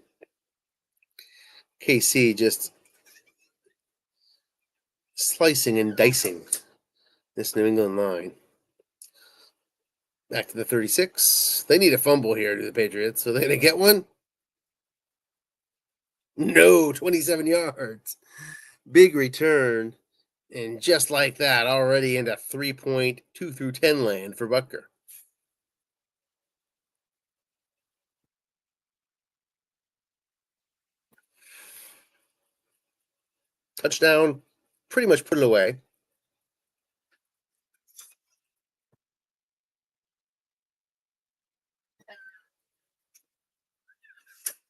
KC just slicing and dicing this New England line. Back to the 36. They need a fumble here to the Patriots. So they're going to get one? No, 27 yards. Big return. And just like that, already into 3.2 through 10 land for Butker. Touchdown. Pretty much put it away.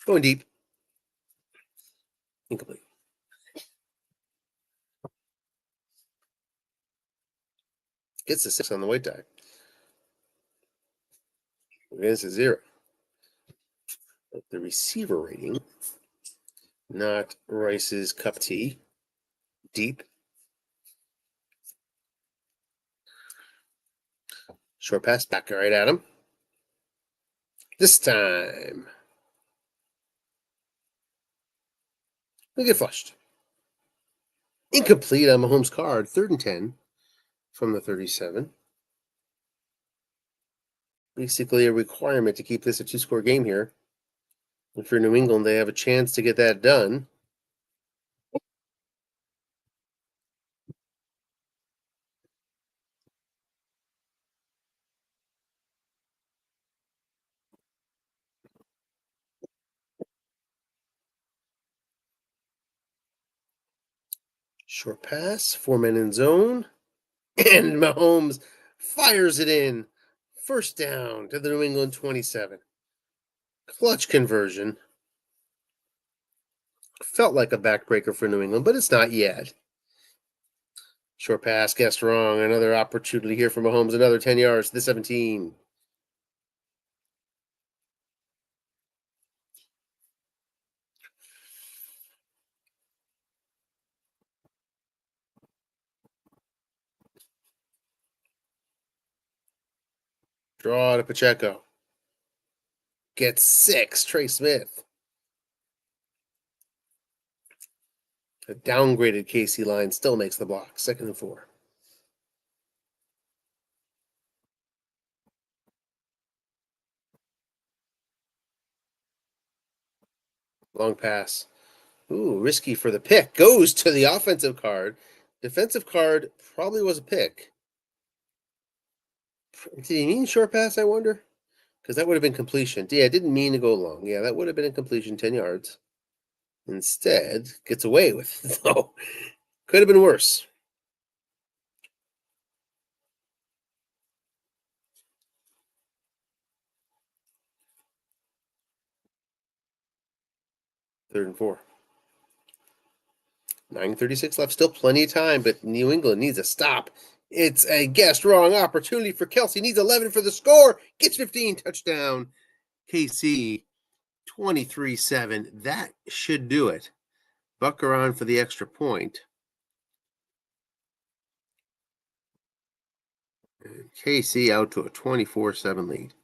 Going deep. Incomplete. Gets the 6 on the white die. It's a 0. But the receiver rating, not Rice's cup of tea. Deep. Short pass back right at him. This time. He'll get flushed. Incomplete on Mahomes' card. 3rd and 10 from the 37. Basically a requirement to keep this a 2-score game here. And for New England, they have a chance to get that done. Short pass, 4 men in zone, and Mahomes fires it in. First down to the New England 27. Clutch conversion. Felt like a backbreaker for New England, but it's not yet. Short pass, guessed wrong. Another opportunity here for Mahomes. Another 10 yards to the 17. Draw to Pacheco. Gets 6. Trey Smith. A downgraded KC line still makes the block. 2nd and 4. Long pass. Ooh, risky for the pick. Goes to the offensive card. Defensive card probably was a pick. Did he mean short pass, I wonder? Because that would have been completion. Yeah, it didn't mean to go long. Yeah, that would have been a completion, 10 yards. Instead, gets away with it, though. Could have been worse. Third and 4. 9:36 left. Still plenty of time, but New England needs a stop. It's a guessed wrong opportunity for Kelsey. Needs 11 for the score. Gets 15. Touchdown. KC 23-7. That should do it. Bucker on for the extra point. And KC out to a 24-7 lead.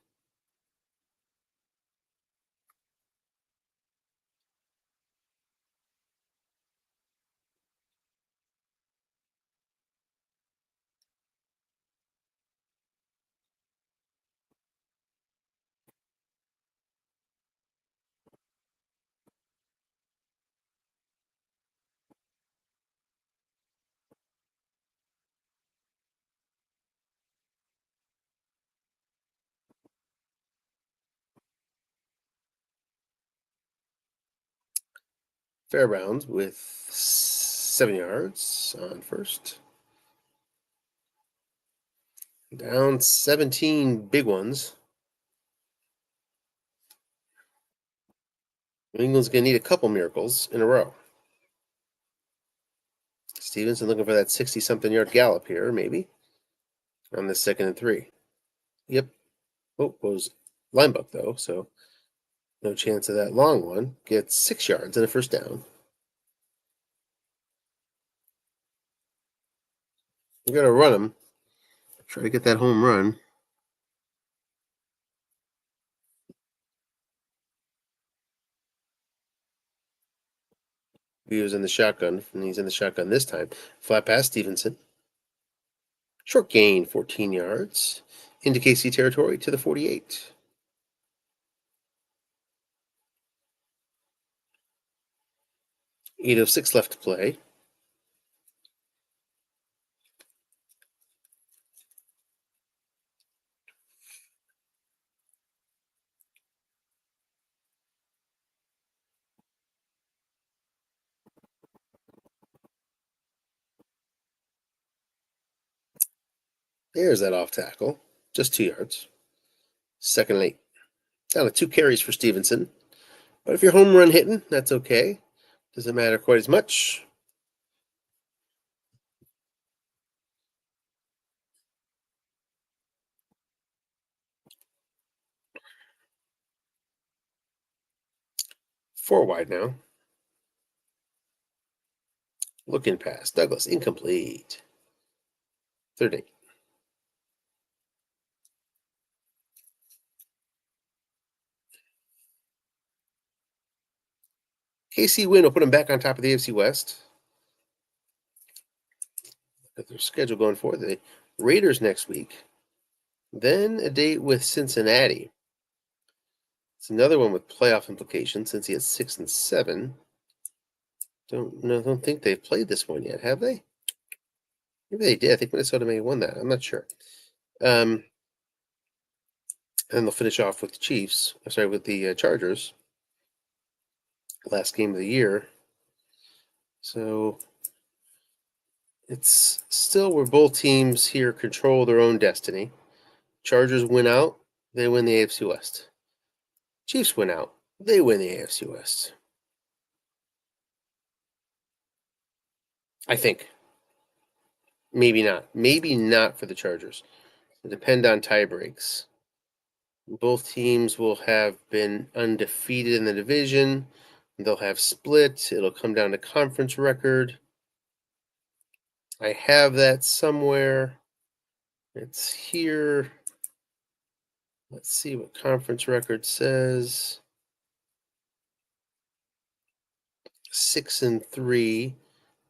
Fairbounds with 7 yards on first. Down 17 big ones. New England's going to need a couple miracles in a row. Stevenson looking for that 60-something yard gallop here, maybe, on this 2nd and 3. Yep. Oh, was linebuck, though, so no chance of that long one. Gets 6 yards and a first down. We're going to run him. Try to get that home run. he was in the shotgun, and he's in the shotgun this time. Flat pass, Stevenson. Short gain, 14 yards. Into KC territory to the 48. .806 left to play. There's that off tackle. Just 2 yards. Second and 8. Down to 2 carries for Stevenson. But if you're home run hitting, that's okay. Doesn't matter quite as much. Four wide now. Looking pass. Douglas, incomplete. Third and 8. KC win will put them back on top of the AFC West. Look at their schedule going forward. The Raiders next week. Then a date with Cincinnati. It's another one with playoff implications since he has 6 and 7. Don't think they've played this one yet, have they? Maybe they did. I think Minnesota may have won that. I'm not sure. And they'll finish off with the Chiefs. Sorry, with the Chargers. Last game of the year. So it's still where both teams here control their own destiny. Chargers win out, they win the AFC West. Chiefs win out, they win the AFC West. I think. Maybe not. Maybe not for the Chargers. It depends on tie breaks. Both teams will have been undefeated in the division. They'll have split. It'll come down to conference record. I have that somewhere. It's here. Let's see what conference record says. 6 and 3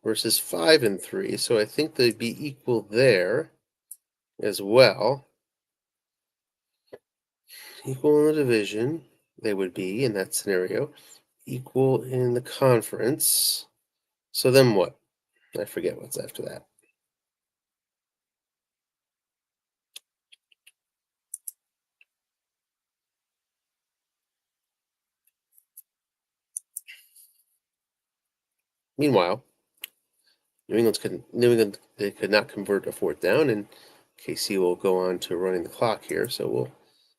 versus 5 and 3. So I think they'd be equal there as well. Equal in the division, they would be in that scenario. Equal in the conference. So then what? I forget what's after that. Meanwhile, New England they could not convert a fourth down, and KC will go on to running the clock here. So we'll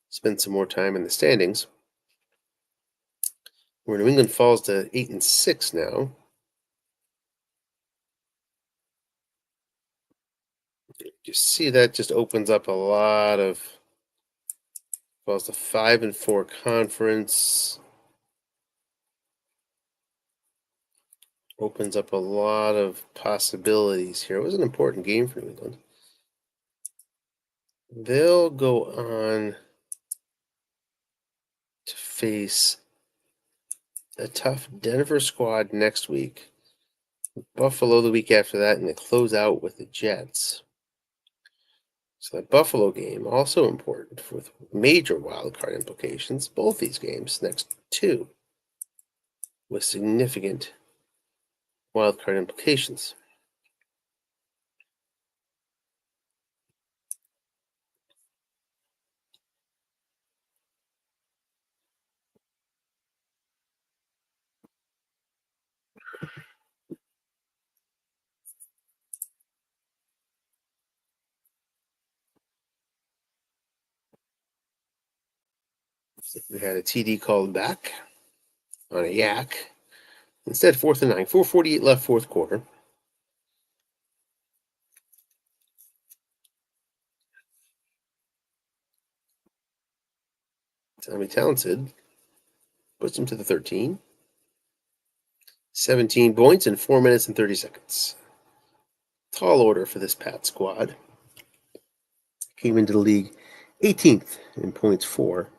spend some more time in the standings, where New England falls to 8 and 6 now. You see that just opens up a lot of, falls to 5 and 4 conference. Opens up a lot of possibilities here. It was an important game for New England. They'll go on to face a tough Denver squad next week. Buffalo the week after that, and they close out with the Jets. So that Buffalo game, also important with major wildcard implications. Both these games, next two, with significant wildcard implications. We had a TD called back on a yak. Instead, 4th and 9, 4:48 left, fourth quarter. Tommy Townsend puts him to the 13. 17 points in 4 minutes and 30 seconds. Tall order for this Pat squad. Came into the league 18th in points for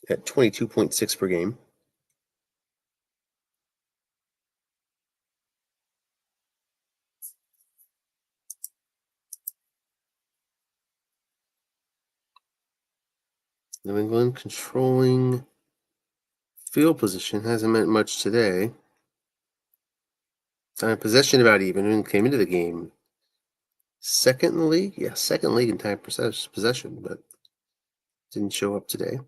at 22.6 per game. New England controlling field position hasn't meant much today. Time possession about even. New England came into the game second in the league. Yeah, second league in time possession, but didn't show up today.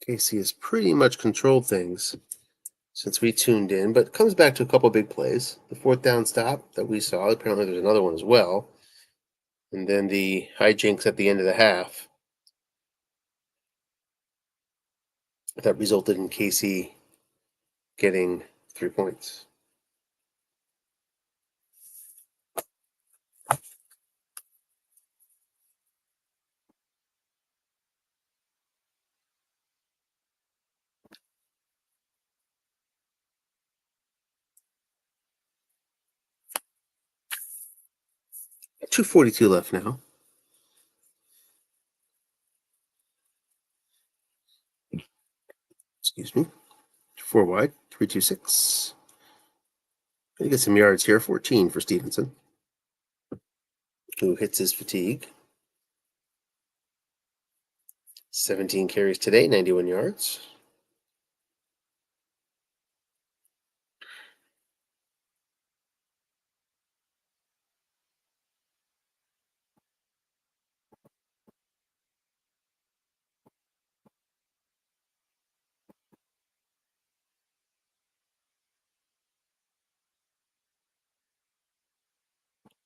KC has pretty much controlled things since we tuned in, but it comes back to a couple big plays. The fourth down stop that we saw. Apparently, there's another one as well. And then the hijinks at the end of the half that resulted in KC getting 3 points. .242 left now. Excuse me. 4 wide, 3-2-6. Gonna get some yards here. 14 for Stevenson, who hits his fatigue. 17 carries today, 91 yards.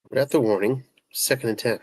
We're at the warning. 2nd and 10.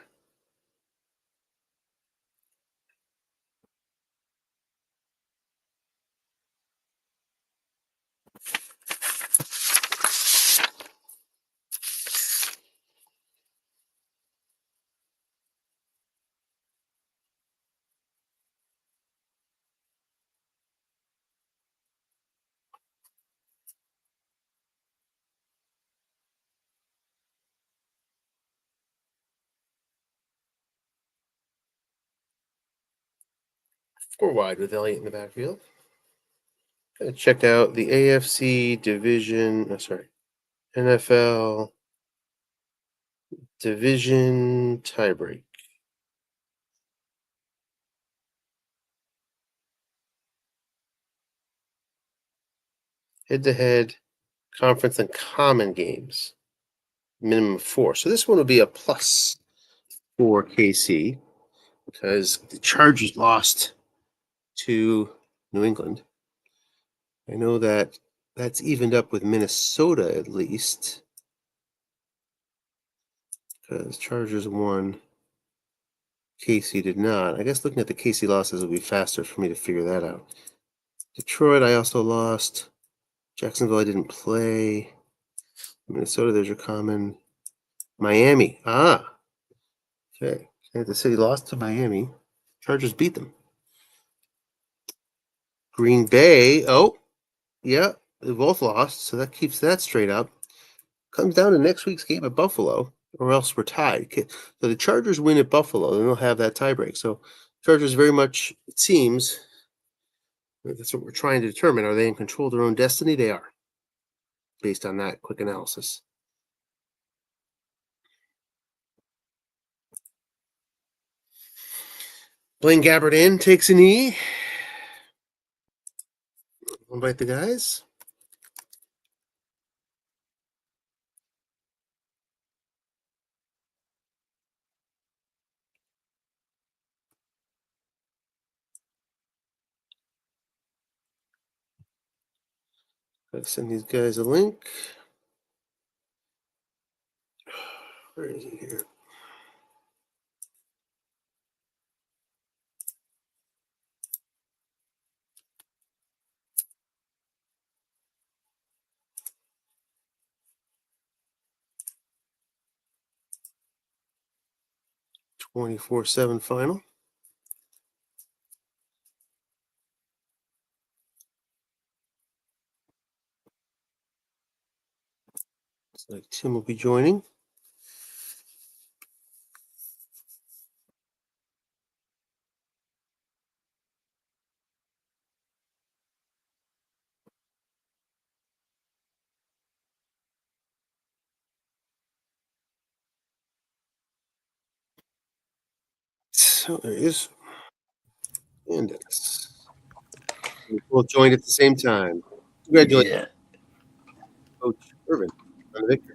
Four wide with Elliott in the backfield. Gonna check out the AFC division. NFL division tiebreak. Head-to-head conference and common games. Minimum of 4. So this one will be a plus for KC because the Chargers lost to New England. I know that that's evened up with Minnesota at least, because Chargers won, KC did not. I guess looking at the KC losses will be faster for me to figure that out. Detroit, I also lost. Jacksonville, I didn't play. Minnesota, there's your common. Miami, okay. Kansas City lost to Miami. Chargers beat them. Green Bay, yeah, they both lost, so that keeps that straight up. Comes down to next week's game at Buffalo, or else we're tied. So the Chargers win at Buffalo, then they'll have that tiebreak. So Chargers very much, it seems, that's what we're trying to determine. Are they in control of their own destiny? They are, based on that quick analysis. Blaine Gabbert in, takes a knee. Invite the guys. Gotta send these guys a link. Where is he here? .24/7 final. Looks like Tim will be joining. Oh, there he is. And Dennis. We both joined at the same time. Congratulations, Yeah. Coach Irvin, on the victory.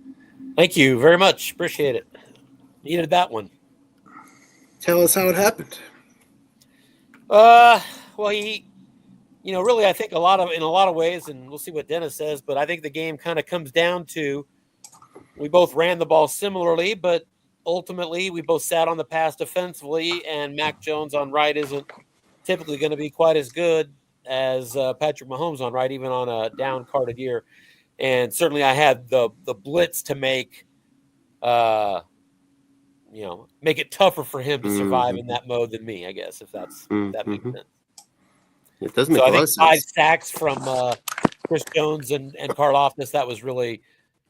Thank you very much. Appreciate it. Needed that one. Tell us how it happened. Well, really, I think in a lot of ways, and we'll see what Dennis says, but I think the game kind of comes down to we both ran the ball similarly, but ultimately we both sat on the pass defensively, and Mac Jones on right isn't typically going to be quite as good as Patrick Mahomes on right, even on a down carded year. And certainly I had the blitz to make make it tougher for him to survive in that mode than me, I guess, if that makes sense. It does make So a I lot think of sense. 5 sacks from Chris Jones and Karlaftis, that was really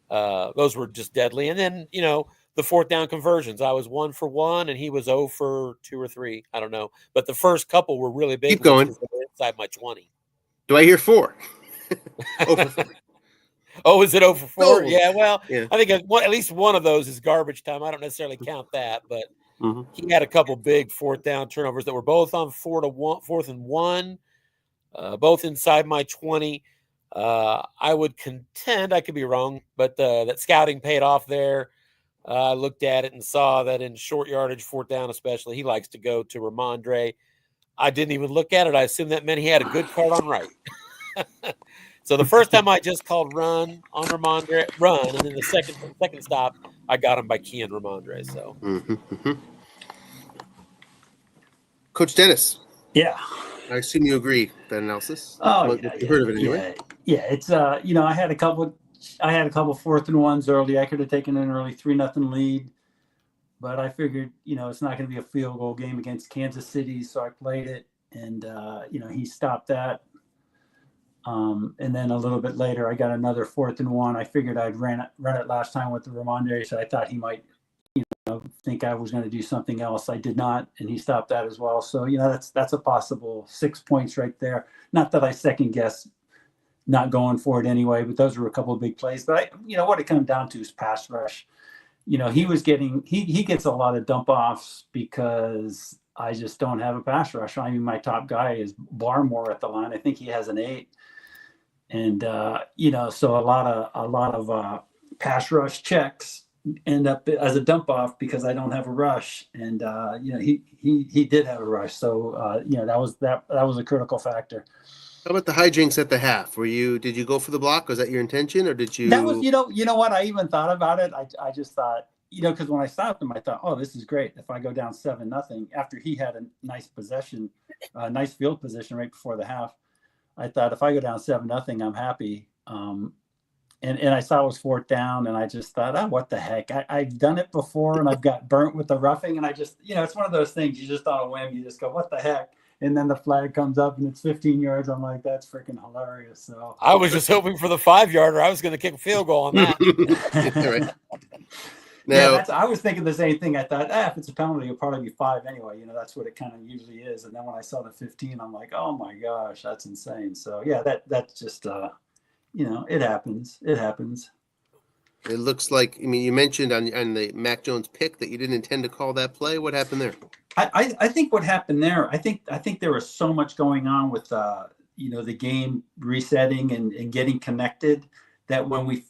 those were just deadly. And then, the fourth down conversions, I was 1 for 1 and he was 0 for 2 or 3. I don't know. But the first couple were really big Keep going. because they were inside my 20. Do I hear 4? 0 for 4. Oh, is it 0 for 4? Oh, Yeah, well, yeah. I think at least one of those is garbage time. I don't necessarily count that, but he had a couple big fourth down turnovers that were both on 4th and 1, both inside my 20. I would contend, I could be wrong, but that scouting paid off there. I looked at it and saw that in short yardage, 4th down especially, he likes to go to Ramondre. I didn't even look at it. I assumed that meant he had a good card on right. So the first time I just called run on Ramondre, and then the second stop, I got him by keying Ramondre. So, Coach Dennis. Yeah. I assume you agree with that analysis. Oh, You heard of it anyway. Yeah. It's I had a couple 4th and 1s early. I could have taken an early 3-0 lead, but I figured it's not going to be a field goal game against Kansas City, so I played it, and he stopped that. And then a little bit later, I got another 4th and 1. I figured I'd run it last time with the Ramondre, so I thought he might, think I was going to do something else. I did not, and he stopped that as well. So that's a possible 6 points right there. Not that I second guess not going for it anyway, but those were a couple of big plays. But what it comes down to is pass rush. He was getting he gets a lot of dump offs because I just don't have a pass rush. I mean, my top guy is Barmore at the line. I think he has an 8. And so a lot of pass rush checks end up as a dump off because I don't have a rush. And he did have a rush, so that was a critical factor. How about the hijinks at the half? Did you go for the block? Was that your intention, or did you? That was what I even thought about it. I just thought because when I stopped him, I thought, oh, this is great. If I go down 7-0 after he had a nice possession, nice field position right before the half. I thought if I go down 7-0, I'm happy. And I saw it was 4th down, and I just thought, oh, what the heck? I've done it before, and I've got burnt with the roughing, and I just, it's one of those things you just on a whim, you just go, what the heck? And then the flag comes up, and it's 15 yards. I'm like, that's freaking hilarious. So I was just hoping for the 5-yarder. I was going to kick a field goal on that. Now, I was thinking the same thing. I thought, if it's a penalty, it'll probably be 5 anyway. That's what it kind of usually is. And then when I saw the 15, I'm like, oh my gosh, that's insane. So yeah, that's just, it happens. It happens. It looks like, you mentioned on the Mac Jones pick that you didn't intend to call that play. What happened there? I think what happened there, I think there was so much going on with, the game resetting and getting connected that when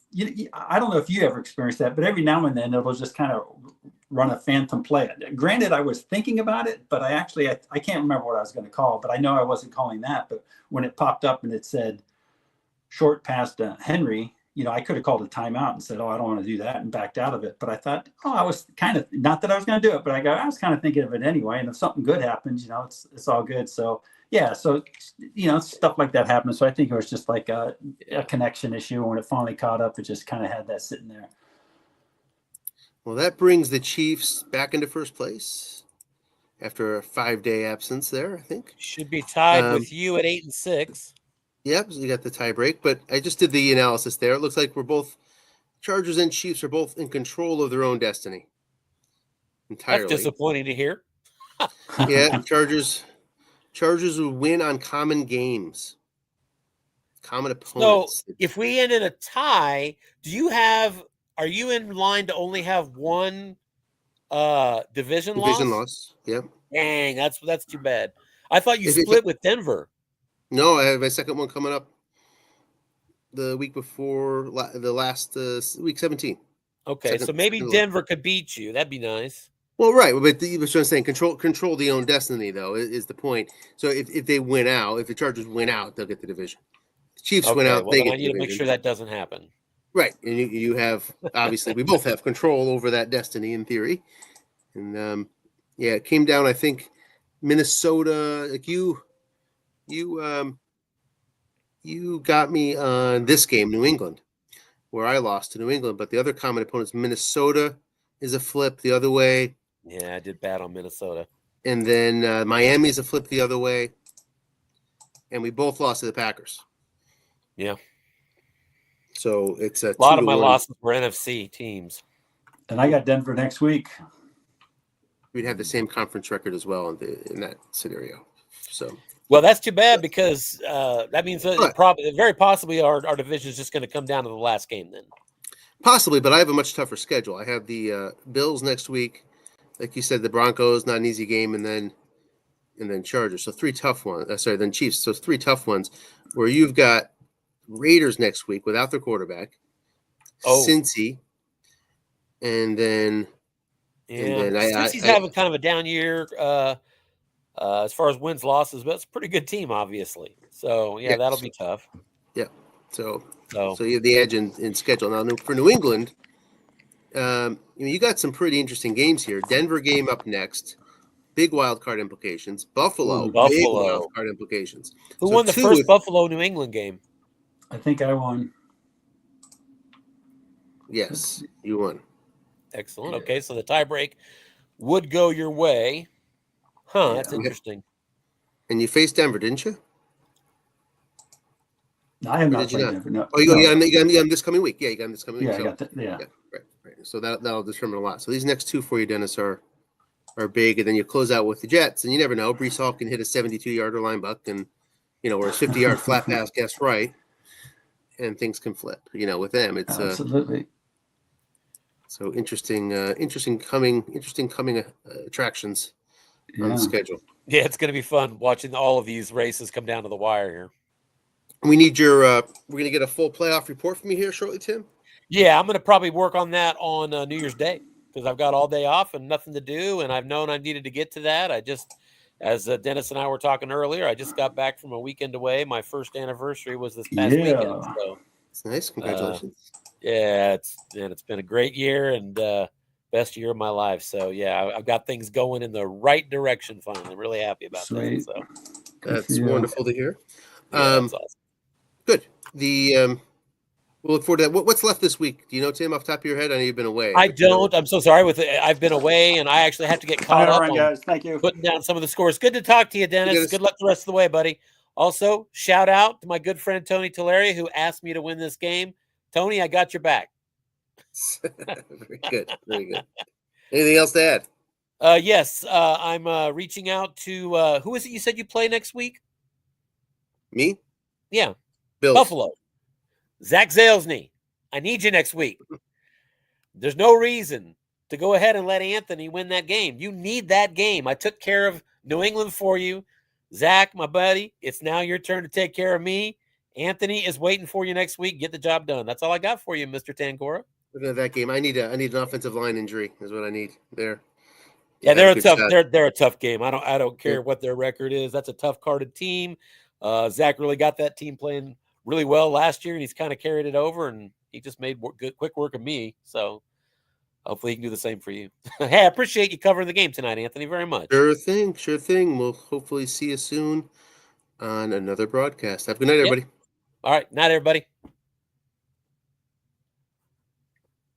I don't know if you ever experienced that, but every now and then it'll just kind of run a phantom play. Granted, I was thinking about it, but I can't remember what I was going to call, but I know I wasn't calling that. But when it popped up and it said short pass to Henry, I could have called a timeout and said, oh, I don't want to do that, and backed out of it. But I thought, I was kind of, not that I was going to do it, but I was kind of thinking of it anyway. And if something good happens, it's all good. So yeah, so stuff like that happened. So I think it was just like a connection issue. When it finally caught up, it just kind of had that sitting there. Well, that brings the Chiefs back into first place after a 5-day absence there, I think. Should be tied with you at 8 and 6. Yep, so you got the tie break, but I just did the analysis there. It looks like we're both Chargers and Chiefs are both in control of their own destiny. Entirely. That's disappointing to hear. Yeah, Chargers will win on common games. Common opponents. So if we end in a tie, are you in line to only have one Division Division loss? loss. Yeah. Dang, that's too bad. I thought you If split with Denver. No, I have my second one coming up the week before the last week 17. Okay, so maybe Denver could beat you. That'd be nice. Well, right, but what I'm saying, control the own destiny, though, is the point. So if they win out, if the Chargers win out, they'll get the division. The Chiefs win out, Well, they then get I the need to division. make sure that doesn't happen. Right, and you have obviously we both have control over that destiny in theory, and yeah, it came down. I think Minnesota, like you got me on this game, New England, where I lost to New England, but the other common opponents, Minnesota, is a flip the other way. Yeah, I did bad on Minnesota. And then Miami's a flip the other way. And we both lost to the Packers. Yeah. So it's a lot of my losses were NFC teams. And I got Denver next week. We'd have the same conference record as well in that scenario. So, well, that's too bad because that means that very possibly our division is just going to come down to the last game then. Possibly, but I have a much tougher schedule. I have the Bills next week. Like you said, the Broncos, not an easy game, and then Chargers. So three tough ones. Then Chiefs. So it's three tough ones where you've got Raiders next week without their quarterback. Cincy. And then Cincy's having kind of a down year as far as wins, losses, but it's a pretty good team, obviously. So yeah, that'll be tough. Yeah. So you have the edge in schedule. Now for New England, you got some pretty interesting games here. Denver game up next. Big wild card implications. Buffalo. Big wild card implications. Who won the first Buffalo New England game? I think I won. Yes, you won. Excellent. Okay, so the tiebreak would go your way. That's interesting. And you faced Denver, didn't you? No, I have not played Denver. No. Oh, you got them this coming week. Yeah, you got them this coming week. Yeah, I got that. Yeah. Right. So that'll determine a lot. So these next two for you, Dennis, are big, and then you close out with the Jets, and you never know. Breece Hall can hit a 72-yarder line buck, and or a 50-yard flat pass guess right, and things can flip. With them, it's absolutely. So interesting coming attractions on the schedule. Yeah, it's going to be fun watching all of these races come down to the wire here. We need your. We're going to get a full playoff report from you here shortly, Tim. Yeah, I'm going to probably work on that on New Year's Day because I've got all day off and nothing to do, and I've known I needed to get to that. I just, as Dennis and I were talking earlier, I just got back from a weekend away. My first anniversary was this past weekend. So it's nice. Congratulations. Yeah, it's been a great year and best year of my life. So yeah, I've got things going in the right direction. Finally, I'm really happy about that. So that's wonderful to hear. Yeah, that's awesome. Good. We'll look forward to that. What's left this week? Do you know, Tim, off the top of your head? I know you've been away. I don't. I'm so sorry. I've been away, and I actually have to get caught up on guys. Thank you. Putting down some of the scores. Good to talk to you, Dennis. Good luck the rest of the way, buddy. Also, shout out to my good friend Tony Tilleria, who asked me to win this game. Tony, I got your back. Very good. Very good. Anything else to add? Yes. I'm reaching out to who is it you said you play next week? Me? Yeah. Bills. Buffalo. Zach Zalesny. I need you next week. There's no reason to go ahead and let Anthony win that game. You need that game. I took care of New England for you. Zach, my buddy, it's now your turn to take care of me. Anthony is waiting for you next week. Get the job done. That's all I got for you, Mr. Tangora. Looking at that game, I need an offensive line injury is what I need there. Yeah, they're a tough game. I don't care what their record is. That's a tough carded team. Zach really got that team playing really well last year, and he's kind of carried it over, and he just made quick work of me. So hopefully he can do the same for you. Hey, I appreciate you covering the game tonight, Anthony, very much. Sure thing. We'll hopefully see you soon on another broadcast. Have a good night, everybody. All right. Night, everybody.